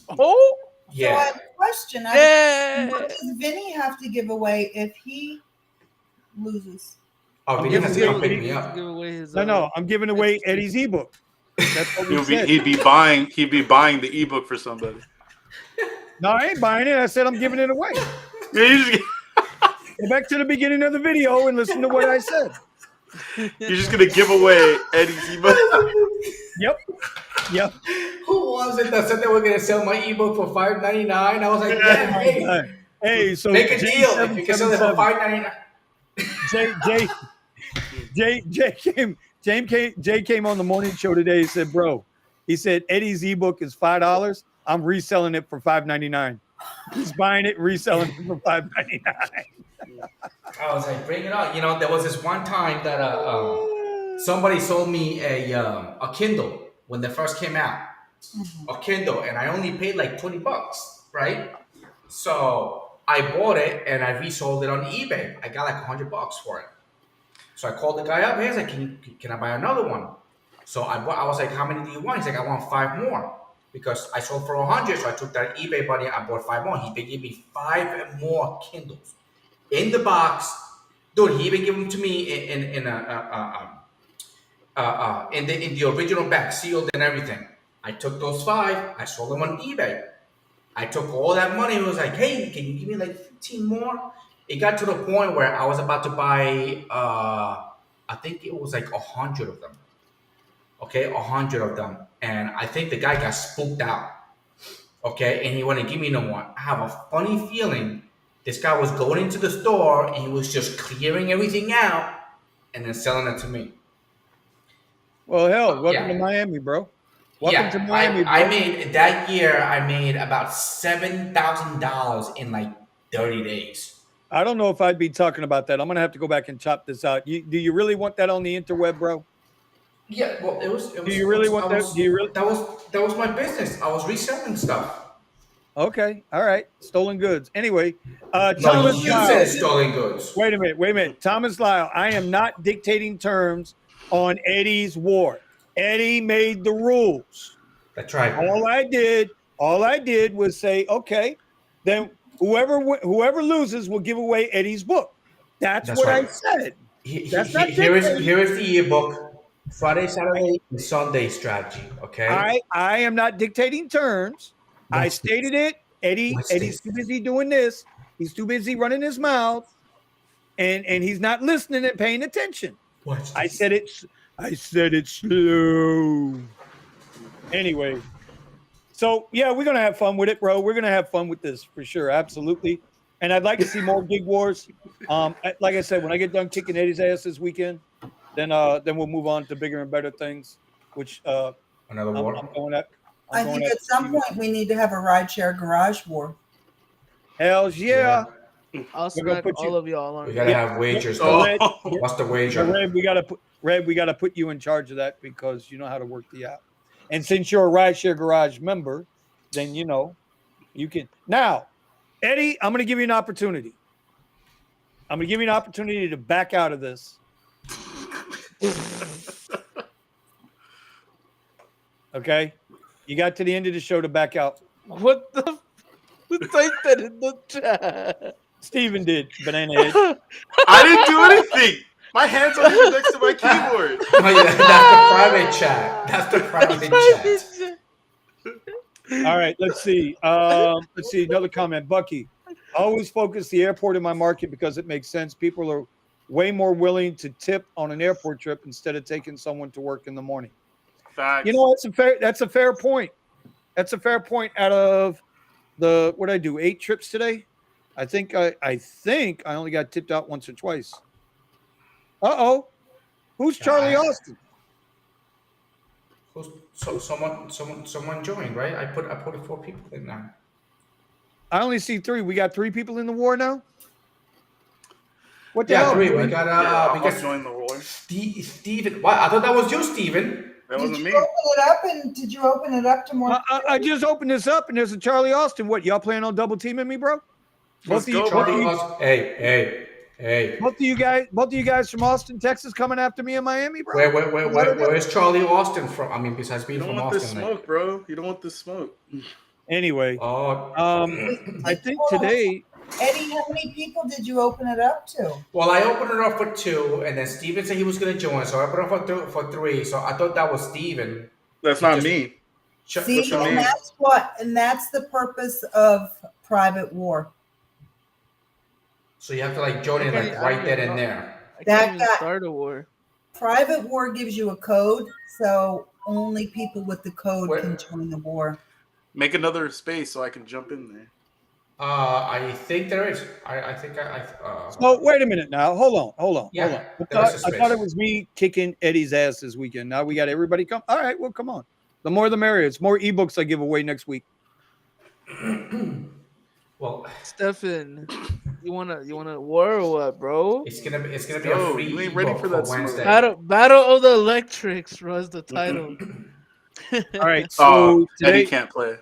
Oh. So I have a question. What does Vinny have to give away if he loses? Oh, Vinny has to come pick me up. No, I'm giving away Eddie's ebook. That's what he'd be buying the ebook for somebody. No, I ain't buying it. I said I'm giving it away. Yeah, you just Go back to the beginning of the video and listen to what I said. You're just gonna give away Eddie's ebook. Yep. Who was it that said they were gonna sell my ebook for $5.99? I was like, yeah, hey, so make a deal if you can sell it for $5.99. Jay came on the morning show today. He said, bro, he said Eddie's ebook is $5. I'm reselling it for $5.99. He's buying it and reselling it for $5.99. I was like, bring it on. You know, there was this one time that somebody sold me a Kindle when they first came out. A Kindle, and I only paid like $20, right? So I bought it and I resold it on eBay. I got like $100 for it. So I called the guy up. He was like, can I buy another one? So I was like, how many do you want? He's like, I want 5 more. Because I sold for 100, so I took that eBay money. I bought 5 more. He gave me 5 more Kindles in the box, dude. He even gave them to me in the original bag, sealed and everything. I took those 5. I sold them on eBay. I took all that money and was like, hey, can you give me like 15 more? It got to the point where I was about to buy, I think it was like 100 of them. Okay, 100 of them. And I think the guy got spooked out. Okay, and he wouldn't give me no more. I have a funny feeling this guy was going into the store and he was just clearing everything out and then selling it to me. Well, hell, welcome to Miami, bro. Welcome to Miami, bro. I made that year, I made about $7,000 in like 30 days. I don't know if I'd be talking about that. I'm going to have to go back and chop this out. Do you really want that on the interweb, bro? Yeah, well, it was. Do you really want that? Do you really? That was my business. I was reselling stuff. Okay, all right. Stolen goods. Anyway, Thomas you Lyle, said stolen goods. Wait a minute. Thomas Lyle, I am not dictating terms on Eddie's war. Eddie made the rules. That's right. All I did was say, okay, then whoever loses will give away Eddie's book. That's what right. I said. Here is the ebook. Friday, Saturday, and Sunday strategy. Okay. I am not dictating terms. I stated it. Eddie's too busy doing this. He's too busy running his mouth, and he's not listening and paying attention. I said it slow. Anyway, so yeah, we're gonna have fun with it, bro. We're gonna have fun with this for sure, absolutely. And I'd like to see more gig wars. Like I said, when I get done kicking Eddie's ass this weekend, then we'll move on to bigger and better things. Which another war. I think at some point we need to have a rideshare garage war. Hells yeah. I'll smack all of y'all on. We gotta have wagers. What's the wager? Red, we gotta put you in charge of that because you know how to work the app. And since you're a Rideshare Garage member, then you know you can. Now, Eddie, I'm gonna give you an opportunity. I'm gonna give you an opportunity to back out of this. Okay, you got to the end of the show to back out. What the? Who typed that in the chat? Steven did. Banana head. I didn't do anything. My hands are here next to my keyboard. That's the private chat. All right, let's see. Another comment. Bucky, always focus the airport in my market because it makes sense. People are way more willing to tip on an airport trip instead of taking someone to work in the morning. Facts. You know, that's a fair point. That's a fair point. Out of the what I do, 8 trips today, I think I only got tipped out once or twice. Who's Charlie Austin? Someone joined, right? I put 4 people in now. I only see 3. We got 3 people in the war now. What the Yeah, hell? 3. We got I'll join the war. Steven. What? I thought that was you, Steven. That wasn't me. Did you open it up to more? I just opened this up and there's a Charlie Austin. What, y'all planning on double teaming me, bro? Let's go, bro. Hey. Both of you guys from Austin, Texas, coming after me in Miami, bro. Where is Charlie Austin from? I mean, besides being from Austin. You don't want this smoke, bro. You don't want this smoke. Anyway, I think today. Eddie, how many people did you open it up to? Well, I opened it up for 2, and then Steven said he was going to join, so I opened it up for 3. So I thought that was Steven. That's not me. See, and that's the purpose of private war. So you have to like join it like right then and there. I can't even start a war. Private war gives you a code, so only people with the code can join the war. Make another space so I can jump in there. I think there is. I think I. Oh, wait a minute now. Hold on. Yeah, I thought it was me kicking Eddie's ass this weekend. Now we got everybody come. All right, well, come on. The more the merrier. It's more ebooks I give away next week. Well, Stefan, you wanna war or what, bro? It's gonna be a free. You ain't ready for that Wednesday. Battle of the Electrics was the title. All right, so today Eddie can't play.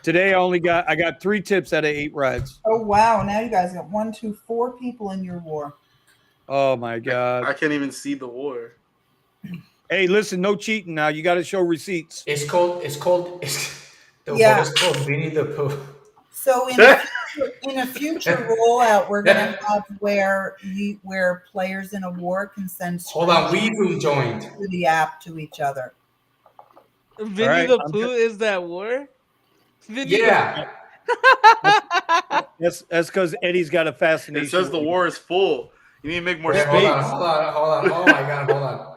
Today I got 3 tips out of 8 rides. Oh wow! Now you guys got 1, 2, 4 people in your war. Oh my god! I can't even see the war. Hey, listen, no cheating now. You got to show receipts. The war is called Winnie the Pooh. So in a future rollout, we're gonna have where players in a war can send. Hold on, Weevu joined to the app to each other. Vinny the Pooh is that war? Yeah. That's because Eddie's got a fascination. It says the war is full. You need to make more space. Hold on. Oh my god, hold on.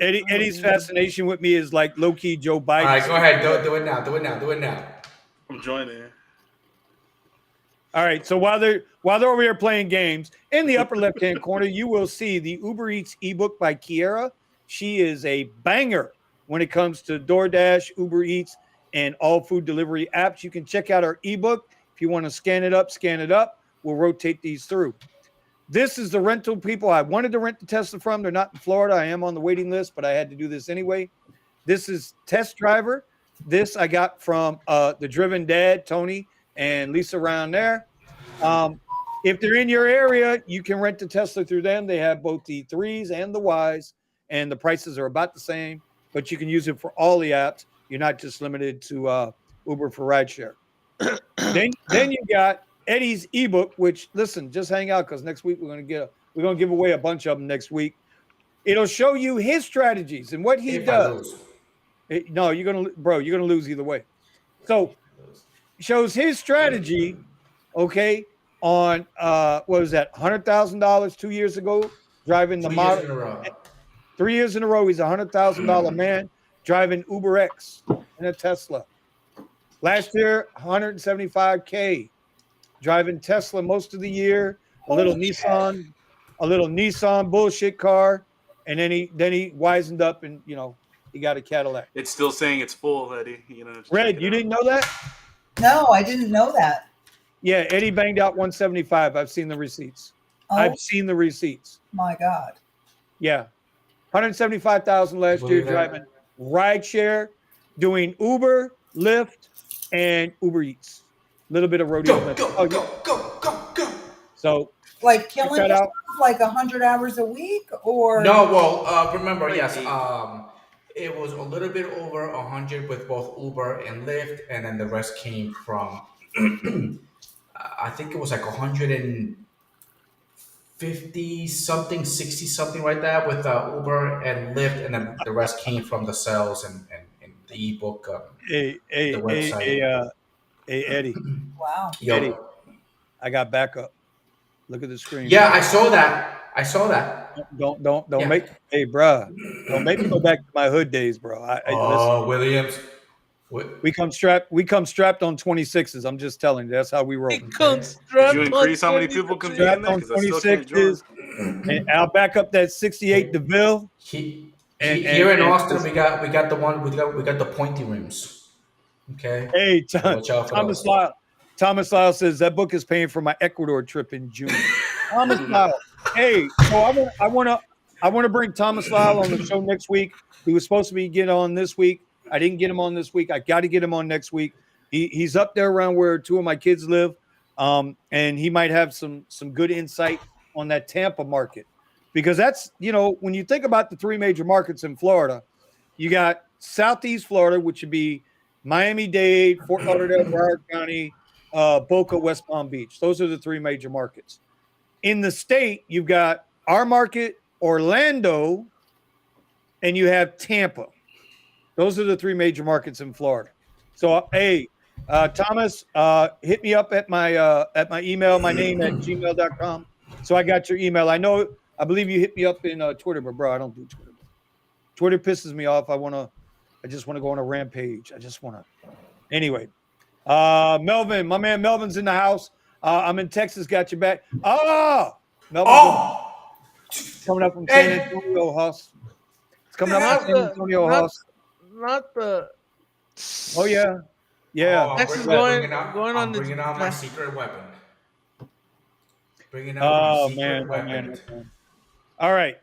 Eddie's fascination with me is like low key Joe Biden. All right, go ahead. Do it now. I'm joining. All right. So while they're over here playing games, in the upper left hand corner, you will see the Uber Eats ebook by Kiera. She is a banger when it comes to DoorDash, Uber Eats, and all food delivery apps. You can check out our ebook. If you want to scan it up. We'll rotate these through. This is the rental people I wanted to rent the Tesla from. They're not in Florida. I am on the waiting list, but I had to do this anyway. This is Test Driver. This I got from the Driven Dad, Tony, and Lisa around there. If they're in your area, you can rent the Tesla through them. They have both the 3s and the Ys, and the prices are about the same, but you can use it for all the apps. You're not just limited to Uber for rideshare. then you got Eddie's ebook, which listen, just hang out because next week we're gonna give away a bunch of them next week. It'll show you his strategies and what he does. No, you're gonna lose either way. So shows his strategy, okay, on what was that, $100,000 2 years ago, driving the model. 3 years in a row, he's a $100,000 man driving Uber X in a Tesla. Last year, $175K driving Tesla most of the year. A little Nissan bullshit car, and then he wisened up and he got a Cadillac. It's still saying it's full, Eddie. Red, you didn't know that? No, I didn't know that. Yeah, Eddie banged out 175. I've seen the receipts. I've seen the receipts. My God. Yeah, 175,000 last year driving rideshare, doing Uber, Lyft, and Uber Eats. A little bit of rodeo. Go. So, like killing yourself like 100 hours a week, or no? Well, remember, yes, it was a little bit over 100 with both Uber and Lyft, and then the rest came from. I think it was like 150 something, 60 something, right there with Uber and Lyft, and then the rest came from the sales and the ebook. The website. Hey, Eddie. Wow. Eddie, I got backup. Look at the screen. Yeah, I saw that. I saw that. Don't Yeah. make hey, bruh. Don't make me go back to my hood days, bro. I listen. Oh, Williams. What? We come strapped on 26s. I'm just telling you, that's how we roll. He comes Did you strapped increase how on many people can be 26. in Strapped there? on Because I still can't join. 26s, and I'll back up that 68 DeVille. Here in Austin, just, we got the one we got the pointy rims. Okay. hey, So watch out for Thomas those. Lyle. Thomas Lyle says that book is paying for my Ecuador trip in June. Thomas Lyle. Hey, so I want to bring Thomas Lyle on the show next week. He was supposed to be getting on this week. I didn't get him on this week. I got to get him on next week. He's up there around where two of my kids live, and he might have some good insight on that Tampa market, because that's, when you think about the three major markets in Florida, you got Southeast Florida, which would be Miami-Dade, Fort Lauderdale, Broward County, Boca, West Palm Beach. Those are the three major markets. In the state, you've got our market, Orlando, and you have Tampa. Those are the three major markets in Florida. So, hey, Thomas, hit me up at my email, my name at gmail.com. So I got your email. I believe you hit me up in Twitter, but bro, I don't do Twitter. Twitter pisses me off. I just want to go on a rampage. Anyway. Melvin, my man Melvin's in the house. I'm in Texas, got your back. Melvin's coming up from San Antonio, Huss. It's coming up from San Antonio, Huss. Not the. Oh yeah, yeah. Oh, Texas bringing out my secret weapon. Bringing out my secret weapon. Man. All right.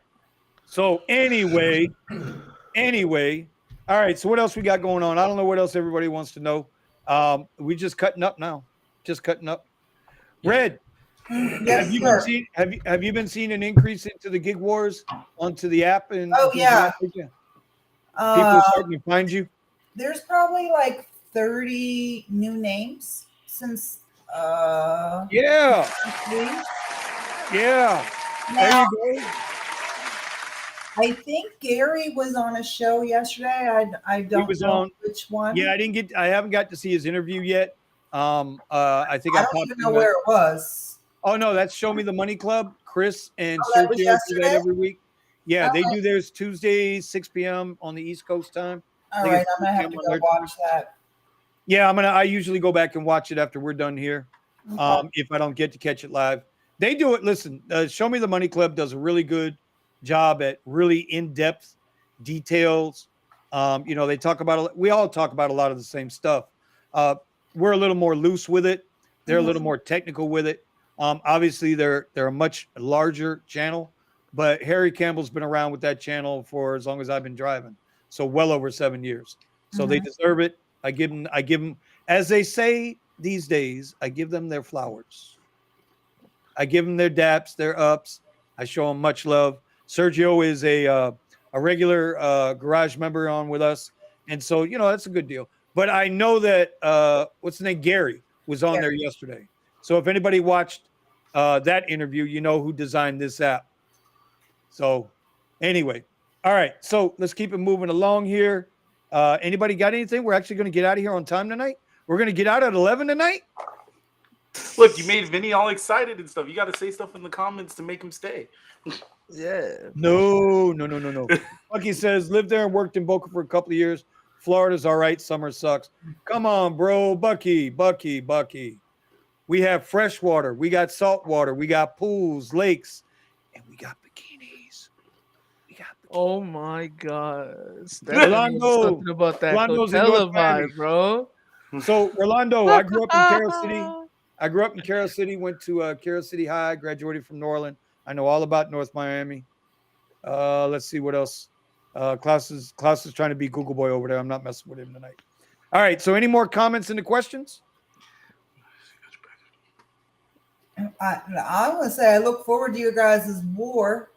So anyway. All right. So what else we got going on? I don't know what else everybody wants to know. We just cutting up now. Just cutting up. Red. Yes, have you been seeing an increase into the gig wars onto the app? And yeah. People are starting to find you. There's probably like 30 new names since Yeah. Now, There you go. I think Gary was on a show yesterday. I don't know which one. Yeah, I haven't got to see his interview yet. I think I don't even know where it was. Oh no, that's Show Me the Money Club. Chris and that was Sergio do that yesterday? every week. Yeah, they do theirs Tuesday, 6 p.m. on the East Coast time. All right, I'm gonna have to go watch that. Yeah, I usually go back and watch it after we're done here. If I don't get to catch it live. They do it. Listen, Show Me the Money Club does a really good job at really in-depth details. They talk about, we all talk about a lot of the same stuff. We're a little more loose with it. They're a little more technical with it. Obviously they're a much larger channel, but Harry Campbell's been around with that channel for as long as I've been driving. So well over 7 years. So they deserve it. I give them, as they say these days, I give them their flowers. I give them their daps, their ups. I show them much love. Sergio is a regular garage member on with us. And so, that's a good deal. But I know that, what's the name? Gary was on there yesterday. So if anybody watched that interview, you know who designed this app. So anyway, all right. So let's keep it moving along here. Anybody got anything? We're actually going to get out of here on time tonight. We're going to get out at 11 tonight. Look, you made Vinny all excited and stuff. You got to say stuff in the comments to make him stay. Yeah. No. Bucky says, lived there and worked in Boca for a couple of years. Florida's all right. Summer sucks. Come on, bro. Bucky. We have fresh water. We got salt water. We got pools, lakes, and we got bikinis. Oh my God. Rolando, something about that Rolando's in Coachella North Miami. vibe, bro. So, Rolando, I grew up in Carroll City. Went to Carroll City High. Graduated from Norland. I know all about North Miami. Let's see what else. Klaus is trying to be Google Boy over there. I'm not messing with him tonight. All right. So, any more comments and the questions? I want to say I look forward to your guys' war.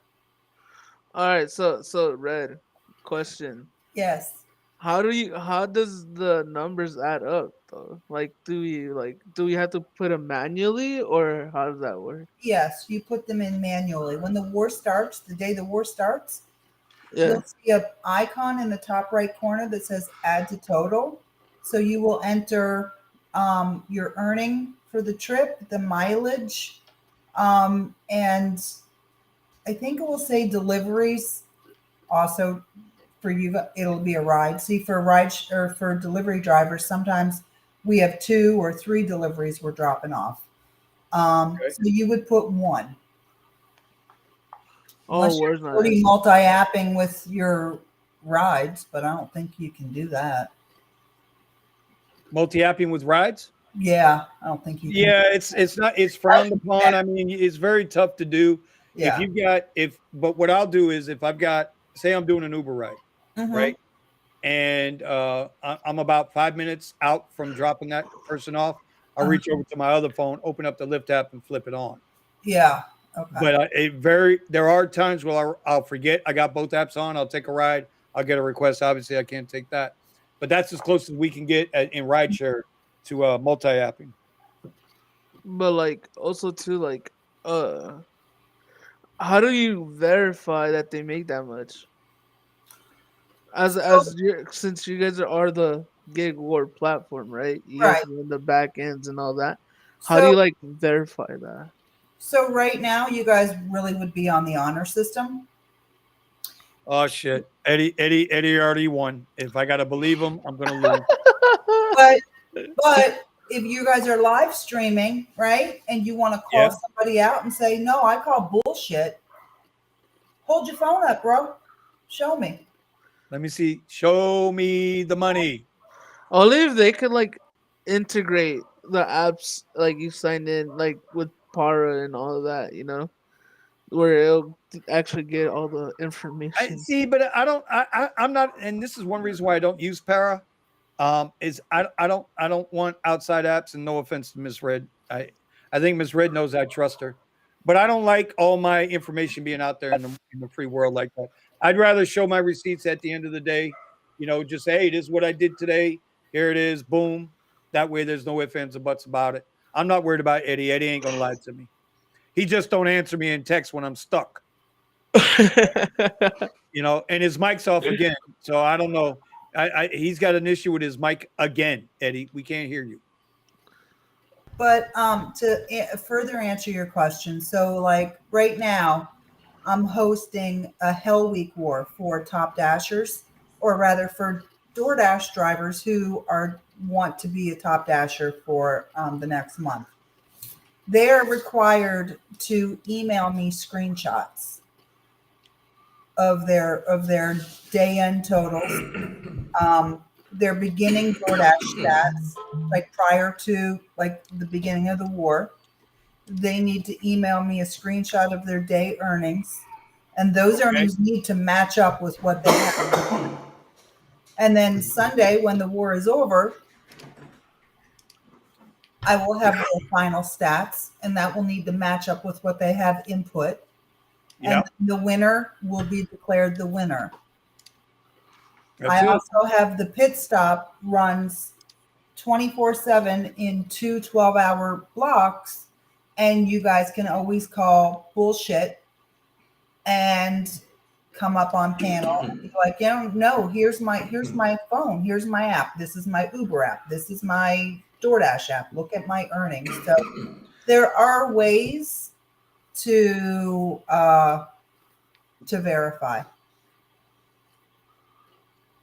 All right, so Red, question. Yes. How does the numbers add up though? Like do we have to put them manually, or how does that work? Yes, you put them in manually. When the war starts, the day the war starts, you'll see an icon in the top right corner that says add to total. So you will enter your earning for the trip, the mileage, and I think it will say deliveries. Also, for you, it'll be a ride. See, for a ride or for delivery drivers, sometimes we have 2 or 3 deliveries we're dropping off. So you would put 1. Unless you're already multi-apping with your rides, but I don't think you can do that. Multi-apping with rides? Yeah, I don't think you can. Yeah, it's frowned upon. I mean, it's very tough to do. Yeah. But what I'll do is if I've got, say I'm doing an Uber ride, right? And I'm about 5 minutes out from dropping that person off, I'll reach over to my other phone, open up the Lyft app and flip it on. Yeah. Okay. But there are times where I'll forget I got both apps on. I'll take a ride. I'll get a request. Obviously, I can't take that. But that's as close as we can get in rideshare to multi-apping. But like also too, like how do you verify that they make that much? Since you guys are the gig war platform, right? You guys are in the back ends and all that. How do you like verify that? So right now, you guys really would be on the honor system. Oh shit, Eddie already won. If I gotta believe him, I'm gonna lose. But if you guys are live streaming, right, and you want to call somebody out and say, "No, I call bullshit," hold your phone up, bro. Show me. Let me see. Show me the money. Only if they could like integrate the apps, like you signed in, like with Para and all of that, you know, where it'll actually get all the information. But I'm not, and this is one reason why I don't use Para. Is I don't want outside apps, and no offense to Miss Red. I think Miss Red knows I trust her, but I don't like all my information being out there in the free world like that. I'd rather show my receipts at the end of the day, you know, just say, hey, this is what I did today. Here it is. Boom. That way there's no ifs, ands, or buts about it. I'm not worried about Eddie. Eddie ain't going to lie to me. He just don't answer me in text when I'm stuck. You know, and his mic's off again. So I don't know. He's got an issue with his mic again, Eddie. We can't hear you. But to further answer your question, so like right now, I'm hosting a Hell Week War for Top Dashers, or rather for DoorDash drivers who want to be a Top Dasher for the next month. They are required to email me screenshots of their day end totals, their beginning DoorDash stats, like prior to like the beginning of the war. They need to email me a screenshot of their day earnings, and those earnings need to match up with what they have. And then Sunday, when the war is over, I will have their final stats, and that will need to match up with what they have input. And the winner will be declared the winner. I also have the pit stop runs 24/7 in 2 12-hour blocks, and you guys can always call bullshit and come up on panel. Like, no, here's my phone, here's my app, this is my Uber app, this is my DoorDash app, look at my earnings. So there are ways to verify.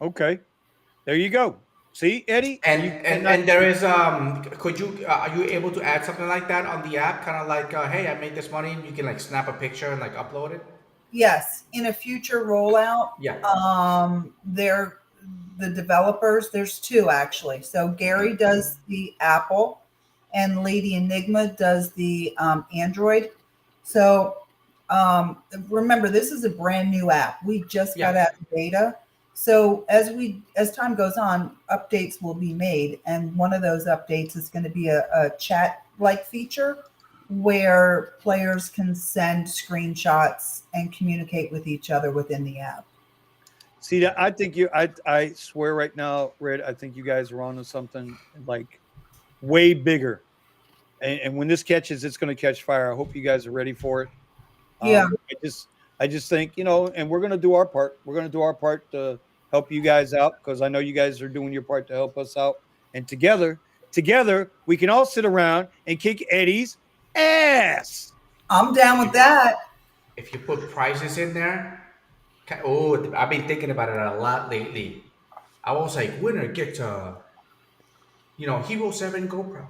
Okay, there you go. See, Eddie, and there is could you are you able to add something like that on the app, kind of like hey, I made this money, and you can like snap a picture and like upload it? Yes, in a future rollout. The developers, there's 2 actually. So Gary does the Apple and Lady Enigma does the Android. So remember, this is a brand new app. We just got out of beta. So as time goes on, updates will be made. And one of those updates is going to be a chat-like feature where players can send screenshots and communicate with each other within the app. See, I think I swear right now, Red, I think you guys are on to something like way bigger. And when this catches, it's going to catch fire. I hope you guys are ready for it. Yeah. I just think, and we're going to do our part. We're going to do our part to help you guys out, because I know you guys are doing your part to help us out. And together, we can all sit around and kick Eddie's ass. I'm down with that. if you put prices in there, oh, I've been thinking about it a lot lately. I was like, winner gets Hero 7 GoPro.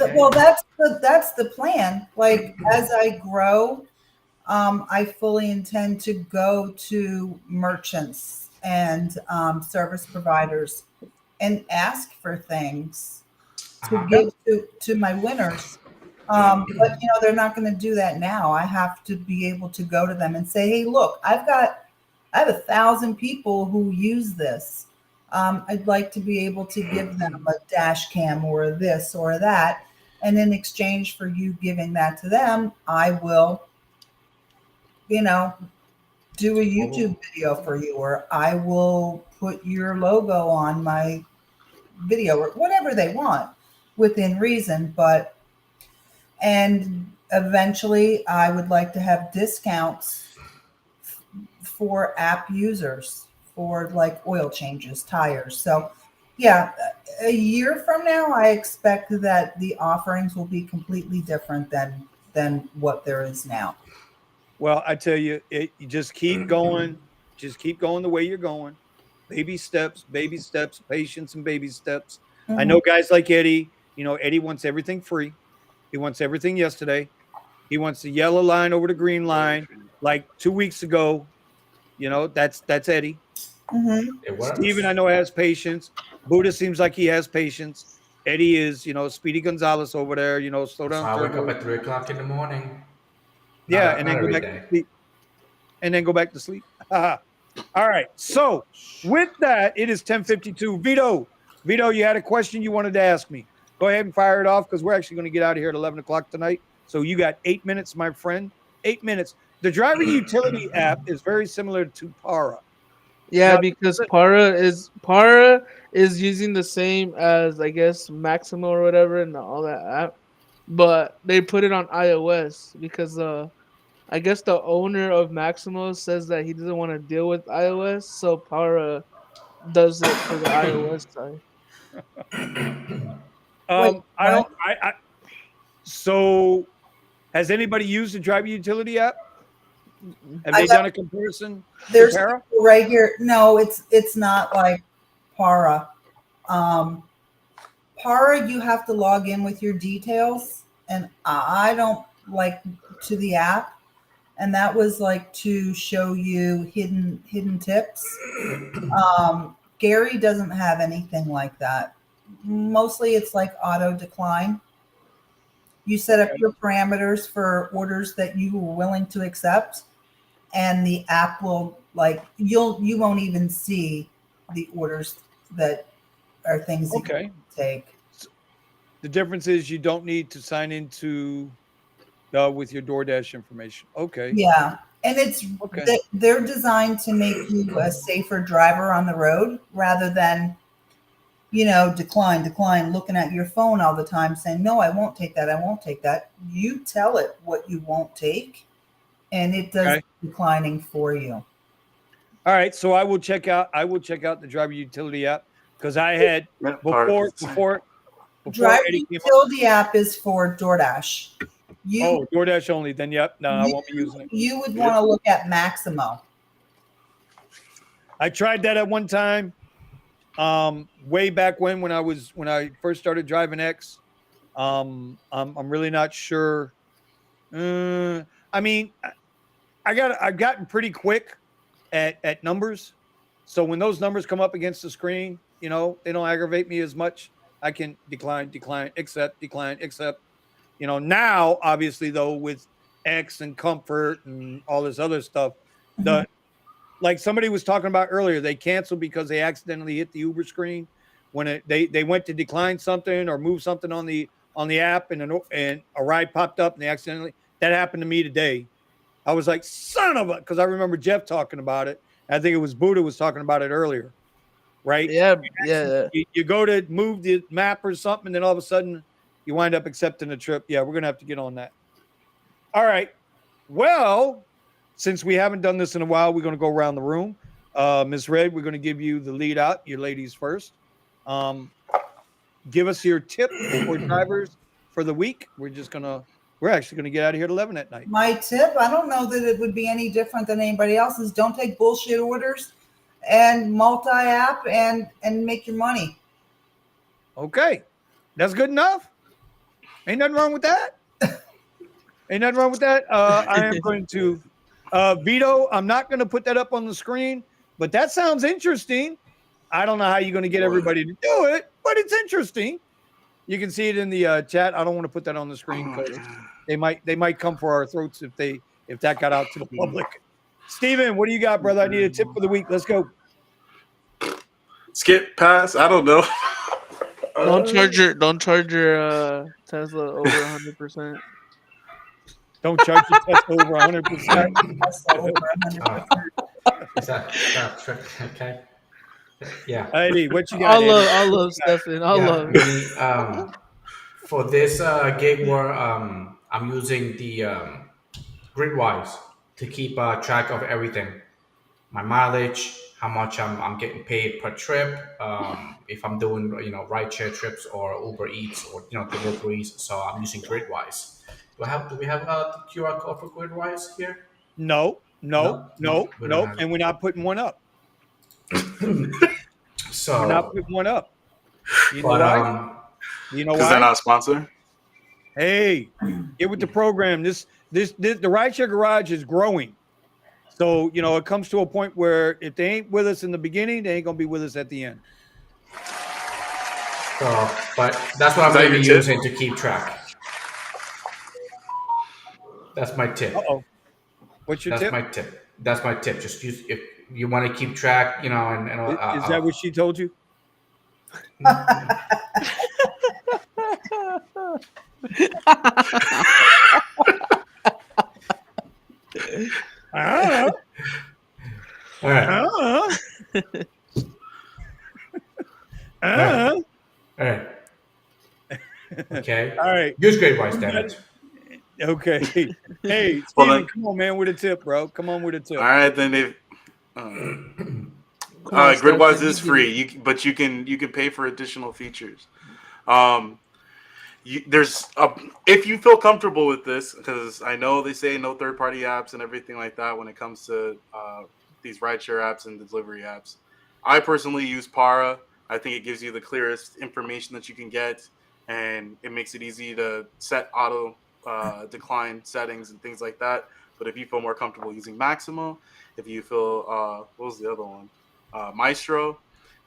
Okay. Well, that's the plan. Like as I grow, I fully intend to go to merchants and service providers and ask for things to give to my winners. But they're not going to do that now. I have to be able to go to them and say, hey, look, I have 1,000 people who use this. I'd like to be able to give them a dash cam or this or that. And in exchange for you giving that to them, I will, do a YouTube video for you, or I will put your logo on my video, or whatever they want within reason. And eventually I would like to have discounts for app users for like oil changes, tires. So yeah, a year from now, I expect that the offerings will be completely different than what there is now. Well, I tell you, you just keep going. Just keep going the way you're going. Baby steps, patience and baby steps. Mm-hmm. I know guys like Eddie, Eddie wants everything free. He wants everything yesterday. He wants the yellow line over the green line like 2 weeks ago. That's Eddie. Mm-hmm. Steven, I know, has patience. Buddha seems like he has patience. Eddie is, Speedy Gonzalez over there, slow down. So I wake up at 3 o'clock in the morning. Yeah, and then go back to sleep. And then go back to sleep. All right. So with that, it is 10:52. Vito, you had a question you wanted to ask me. Go ahead and fire it off, because we're actually going to get out of here at 11 o'clock tonight. So you got 8 minutes, my friend. 8 minutes. The driver utility app is very similar to Para. Yeah, because Para is using the same as, I guess, Maximo or whatever and all that app, but they put it on iOS because I guess the owner of Maximo says that he doesn't want to deal with iOS, so Para does it for the iOS side. So has anybody used the driver utility app? Have they done a comparison? There's right here. No, it's not like Para. Para, you have to log in with your details, and I don't like to the app, and that was like to show you hidden tips. Gary doesn't have anything like that. Mostly it's like auto decline. You set up your parameters for orders that you are willing to accept, and the app will, like, you won't even see the orders that are things that you can take. The difference is you don't need to sign into with your DoorDash information. Okay. Yeah. And they're designed to make you a safer driver on the road, rather than, decline, looking at your phone all the time saying, no, I won't take that. I won't take that. You tell it what you won't take, and it does declining for you. All right. So I will check out the driver utility app, because I had before driver utility app is for DoorDash. DoorDash only. Then I won't be using it. You would want to look at Maximo. I tried that at one time, way back when I first started driving X. I'm really not sure. I mean, I've gotten pretty quick at numbers, so when those numbers come up against the screen, they don't aggravate me as much. I can decline, accept. Now, obviously, though, with X and Comfort and all this other stuff, like somebody was talking about earlier, they canceled because they accidentally hit the Uber screen when they went to decline something or move something on the app, and a ride popped up and they accidentally. That happened to me today. I was like, son of a, because I remember Jeff talking about it. I think it was Buddha was talking about it earlier, right? Yeah. You go to move the map or something, and then all of a sudden you wind up accepting the trip. Yeah, we're going to have to get on that. All right. Well, since we haven't done this in a while, we're going to go around the room. Ms. Red, we're going to give you the lead out, your ladies first. Give us your tip for drivers for the week. We're We're actually going to get out of here at 11 at night. My tip, I don't know that it would be any different than anybody else's. Don't take bullshit orders and multi-app and make your money. Okay. That's good enough. Ain't nothing wrong with that. Ain't nothing wrong with that. I am going to Vito, I'm not going to put that up on the screen, but that sounds interesting. I don't know how you're going to get everybody to do it, but it's interesting. You can see it in the chat. I don't want to put that on the screen because they might come for our throats if that got out to the public. Steven, what do you got, brother? I need a tip for the week. Let's go. Skip, pass. I don't know. Don't charge your Tesla over 100%. Don't charge your Tesla over 100%. Is that okay? Yeah. Eddie, what you got? I love Stefan. I love it. For this gig where I'm using the Gridwise to keep track of everything, my mileage, how much I'm getting paid per trip, if I'm doing rideshare trips or Uber Eats or deliveries. So I'm using Gridwise. Do we have a QR code for Gridwise here? No, and we're not putting one up. So we're not putting one up. You know why? You know why? Because they're not a sponsor. Hey, get with the program. The Rideshare Garage is growing. So, it comes to a point where if they ain't with us in the beginning, they ain't going to be with us at the end. So, but that's what I'm going to be using to keep track. That's my tip. Uh-oh. What's your tip? That's my tip. Just use, if you want to keep track, and is that what she told you? All right. All right. Okay. All right. Use Gridwise, damn it. Okay. Hey, Steven, come on, man, with a tip, bro. Come on with a tip. All right, then they've. Gridwise is free, but you can pay for additional features. If you feel comfortable with this, because I know they say no third-party apps and everything like that when it comes to these rideshare apps and delivery apps. I personally use Para. I think it gives you the clearest information that you can get, and it makes it easy to set auto decline settings and things like that. But if you feel more comfortable using Maximo, if you feel what was the other one, Maestro, if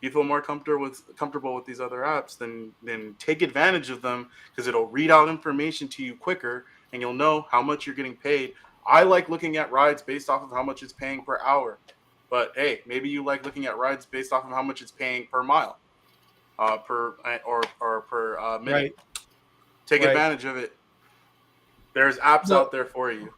you feel more comfortable with these other apps, then take advantage of them, because it'll read out information to you quicker and you'll know how much you're getting paid. I like looking at rides based off of how much it's paying per hour, but hey, maybe you like looking at rides based off of how much it's paying per mile, per minute. Right. Take advantage of it. There's apps out there for you.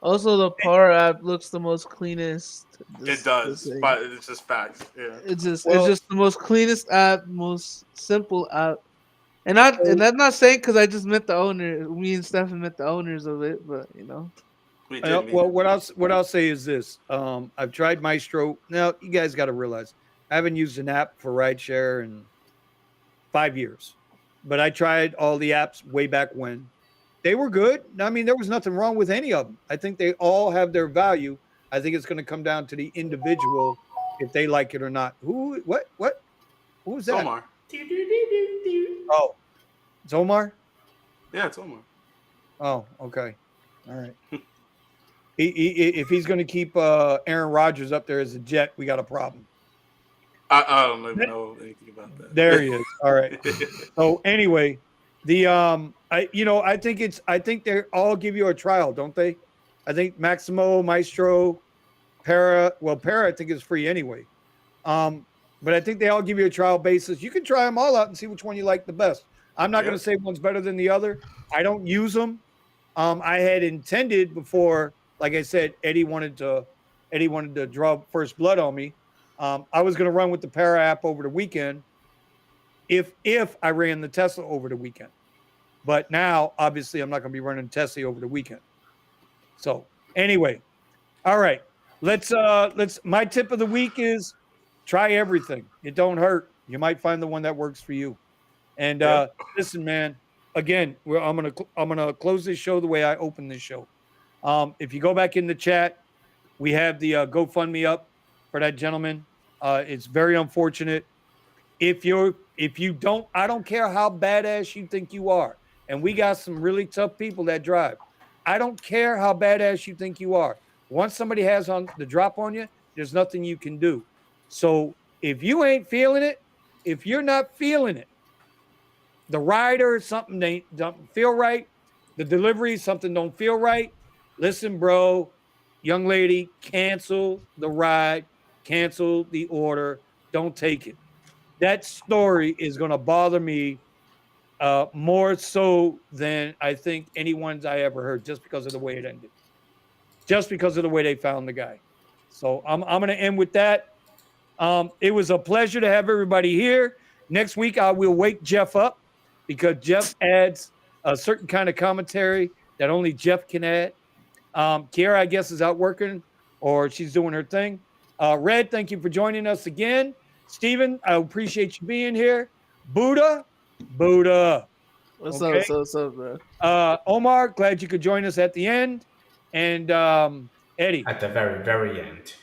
Also, the Power app looks the most cleanest. It does, but it's just facts. Yeah, it's just the most cleanest app, most simple app, and I'm not saying because I just met the owner. Me and Stefan met the owners of it, but Well, what I'll say is this: I've tried Maestro. Now, you guys got to realize I haven't used an app for rideshare in 5 years, but I tried all the apps way back when. They were good. I mean, there was nothing wrong with any of them. I think they all have their value. I think it's going to come down to the individual if they like it or not. What? Who was that? Omar. Oh, it's Omar? Yeah, it's Omar. Oh, okay. All right. If he's going to keep Aaron Rodgers up there as a Jet, we got a problem. I don't even know anything about that. There he is. All right. So anyway, I think they all give you a trial, don't they? I think Maximo, Maestro, Para. Well, Para I think is free anyway. But I think they all give you a trial basis. You can try them all out and see which one you like the best. I'm not going to say one's better than the other. I don't use them. I had intended before, like I said, Eddie wanted to draw first blood on me. I was going to run with the Para app over the weekend if I ran the Tesla over the weekend. But now, obviously, I'm not going to be running Tesla over the weekend. So anyway, all right. Let's my tip of the week is try everything. It don't hurt. You might find the one that works for you. And listen, man, again, I'm gonna close this show the way I opened this show. If you go back in the chat, we have the GoFundMe up for that gentleman. It's very unfortunate. If you don't, I don't care how badass you think you are, and we got some really tough people that drive. I don't care how badass you think you are. Once somebody has on the drop on you, there's nothing you can do. So if you ain't feeling it, if you're not feeling it, the rider something don't feel right, the delivery something don't feel right. Listen, bro, young lady, cancel the ride, cancel the order, don't take it. That story is going to bother me more so than I think anyone's I ever heard, just because of the way it ended, just because of the way they found the guy. So I'm going to end with that. It was a pleasure to have everybody here. Next week, I will wake Jeff up because Jeff adds a certain kind of commentary that only Jeff can add. Kiara, I guess, is out working or she's doing her thing. Red, thank you for joining us again. Steven, I appreciate you being here. Buddha. What's okay. up, bro? Omar, glad you could join us at the end. And Eddie. At the very, very end.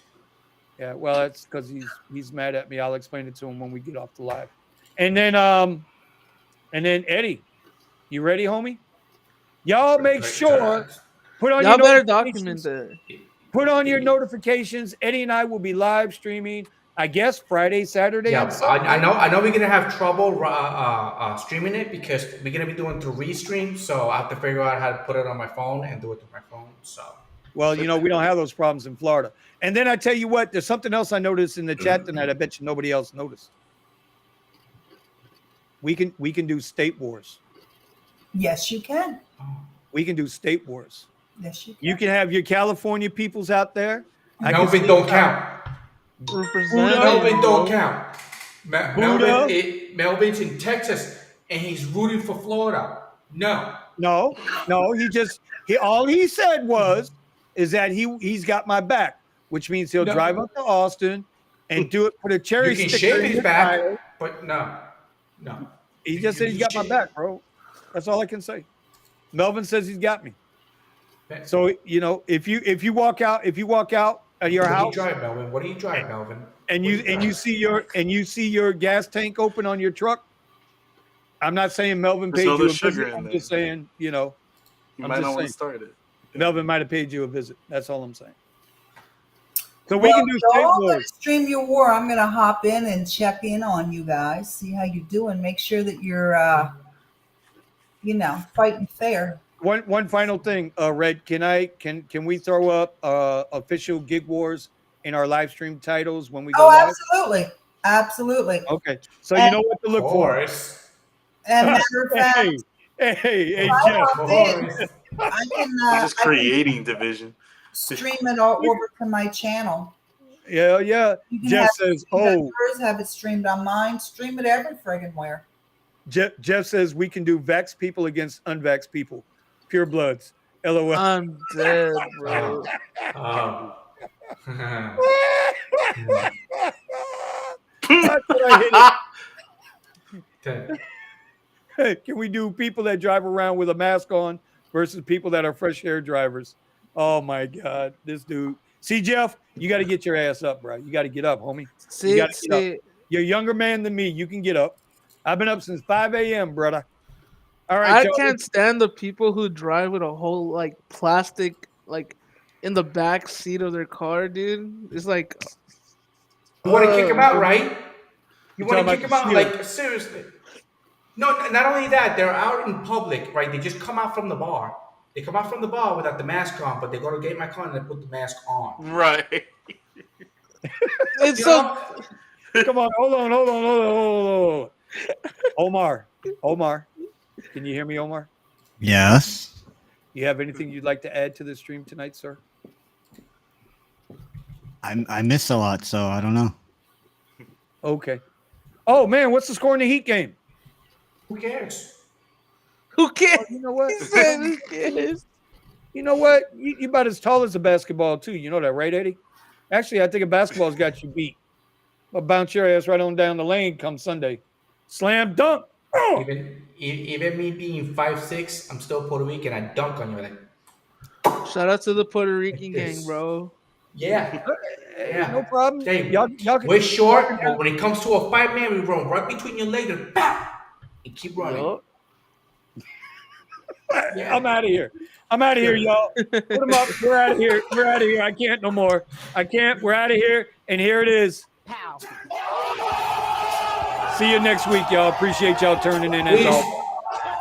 Yeah, well, that's because he's mad at me. I'll explain it to him when we get off the live. And then Eddie, you ready, homie? Y'all make sure put on y'all your better document that. Put on your notifications. Eddie and I will be live streaming, I guess, Friday, Saturday. Yeah, I know we're gonna have trouble streaming it because we're gonna be doing through Restream. So I have to figure out how to put it on my phone and do it through my phone. So. Well, we don't have those problems in Florida. And then I tell you what, there's something else I noticed in the chat tonight. I bet you nobody else noticed. We can do state wars. Yes, you can. We can do state wars. Yes, you can. You can have your California peoples out there. Melvin don't count. Melvin don't count. Melvin's in Texas and he's rooting for Florida. No. All he said is that he's got my back, which means he'll drive up to Austin and do it. Put a cherry sticker. You can shave his back, but no. He just said he's got my back, bro. That's all I can say. Melvin says he's got me. So if you walk out of your house, what do you drive, Melvin? And you see your gas tank open on your truck. I'm not saying Melvin paid you a visit. I'm just saying, you might not want to start it. Melvin might have paid you a visit. That's all I'm saying. So we can do state wars. Stream your war. I'm going to hop in and check in on you guys, see how you doing. Make sure that you're, fighting fair. One final thing, Red. Can we throw up official Gig Wars in our live stream titles when we go live? Absolutely. Okay, so you know what to look for. And matter of fact, hey, Jeff. I can just creating division. Stream it all over to my channel. Yeah. Jeff says, have it streamed on mine. Stream it every friggin' where. Jeff says we can do vax people against unvax people. Pure bloods. LOL. I'm dead, bro. That's what I hit it. Hey, can we do people that drive around with a mask on versus people that are fresh air drivers? Oh my God, this dude. See, Jeff, you got to get your ass up, bro. You got to get up, homie. You got to get up. You're a younger man than me. You can get up. I've been up since 5 a.m., brother. All right. I can't stand the people who drive with a whole plastic in the back seat of their car, dude. It's like you want to kick him out, right? You want to kick him out, seriously. No, not only that, they're out in public, right? They just come out from the bar. They come out from the bar without the mask on, but they go to get my car and they put the mask on. Right. It's so. Come on, hold on. Omar, can you hear me, Omar? Yes. You have anything you'd like to add to the stream tonight, sir? I miss a lot, so I don't know. Okay. Oh man, what's the score in the Heat game? Who cares? Who cares? Oh, you know what? He said who cares? You know what? You're about as tall as a basketball too. You know that, right, Eddie? Actually, I think a basketball's got you beat. I'll bounce your ass right on down the lane come Sunday. Slam dunk. Even me being 5'6", I'm still Puerto Rican. I dunk on you like. Shout out to the Puerto Rican this. gang, bro. Yeah. Hey, no problem. Hey, y'all we're short, but when it comes to a fight, man, we run right between your legs and bam, and keep running. Yup. Yeah. I'm out of here. Y'all. Put them up. We're out of here. I can't no more. We're out of here. And here it is. See you next week, y'all. Appreciate y'all turning in as always.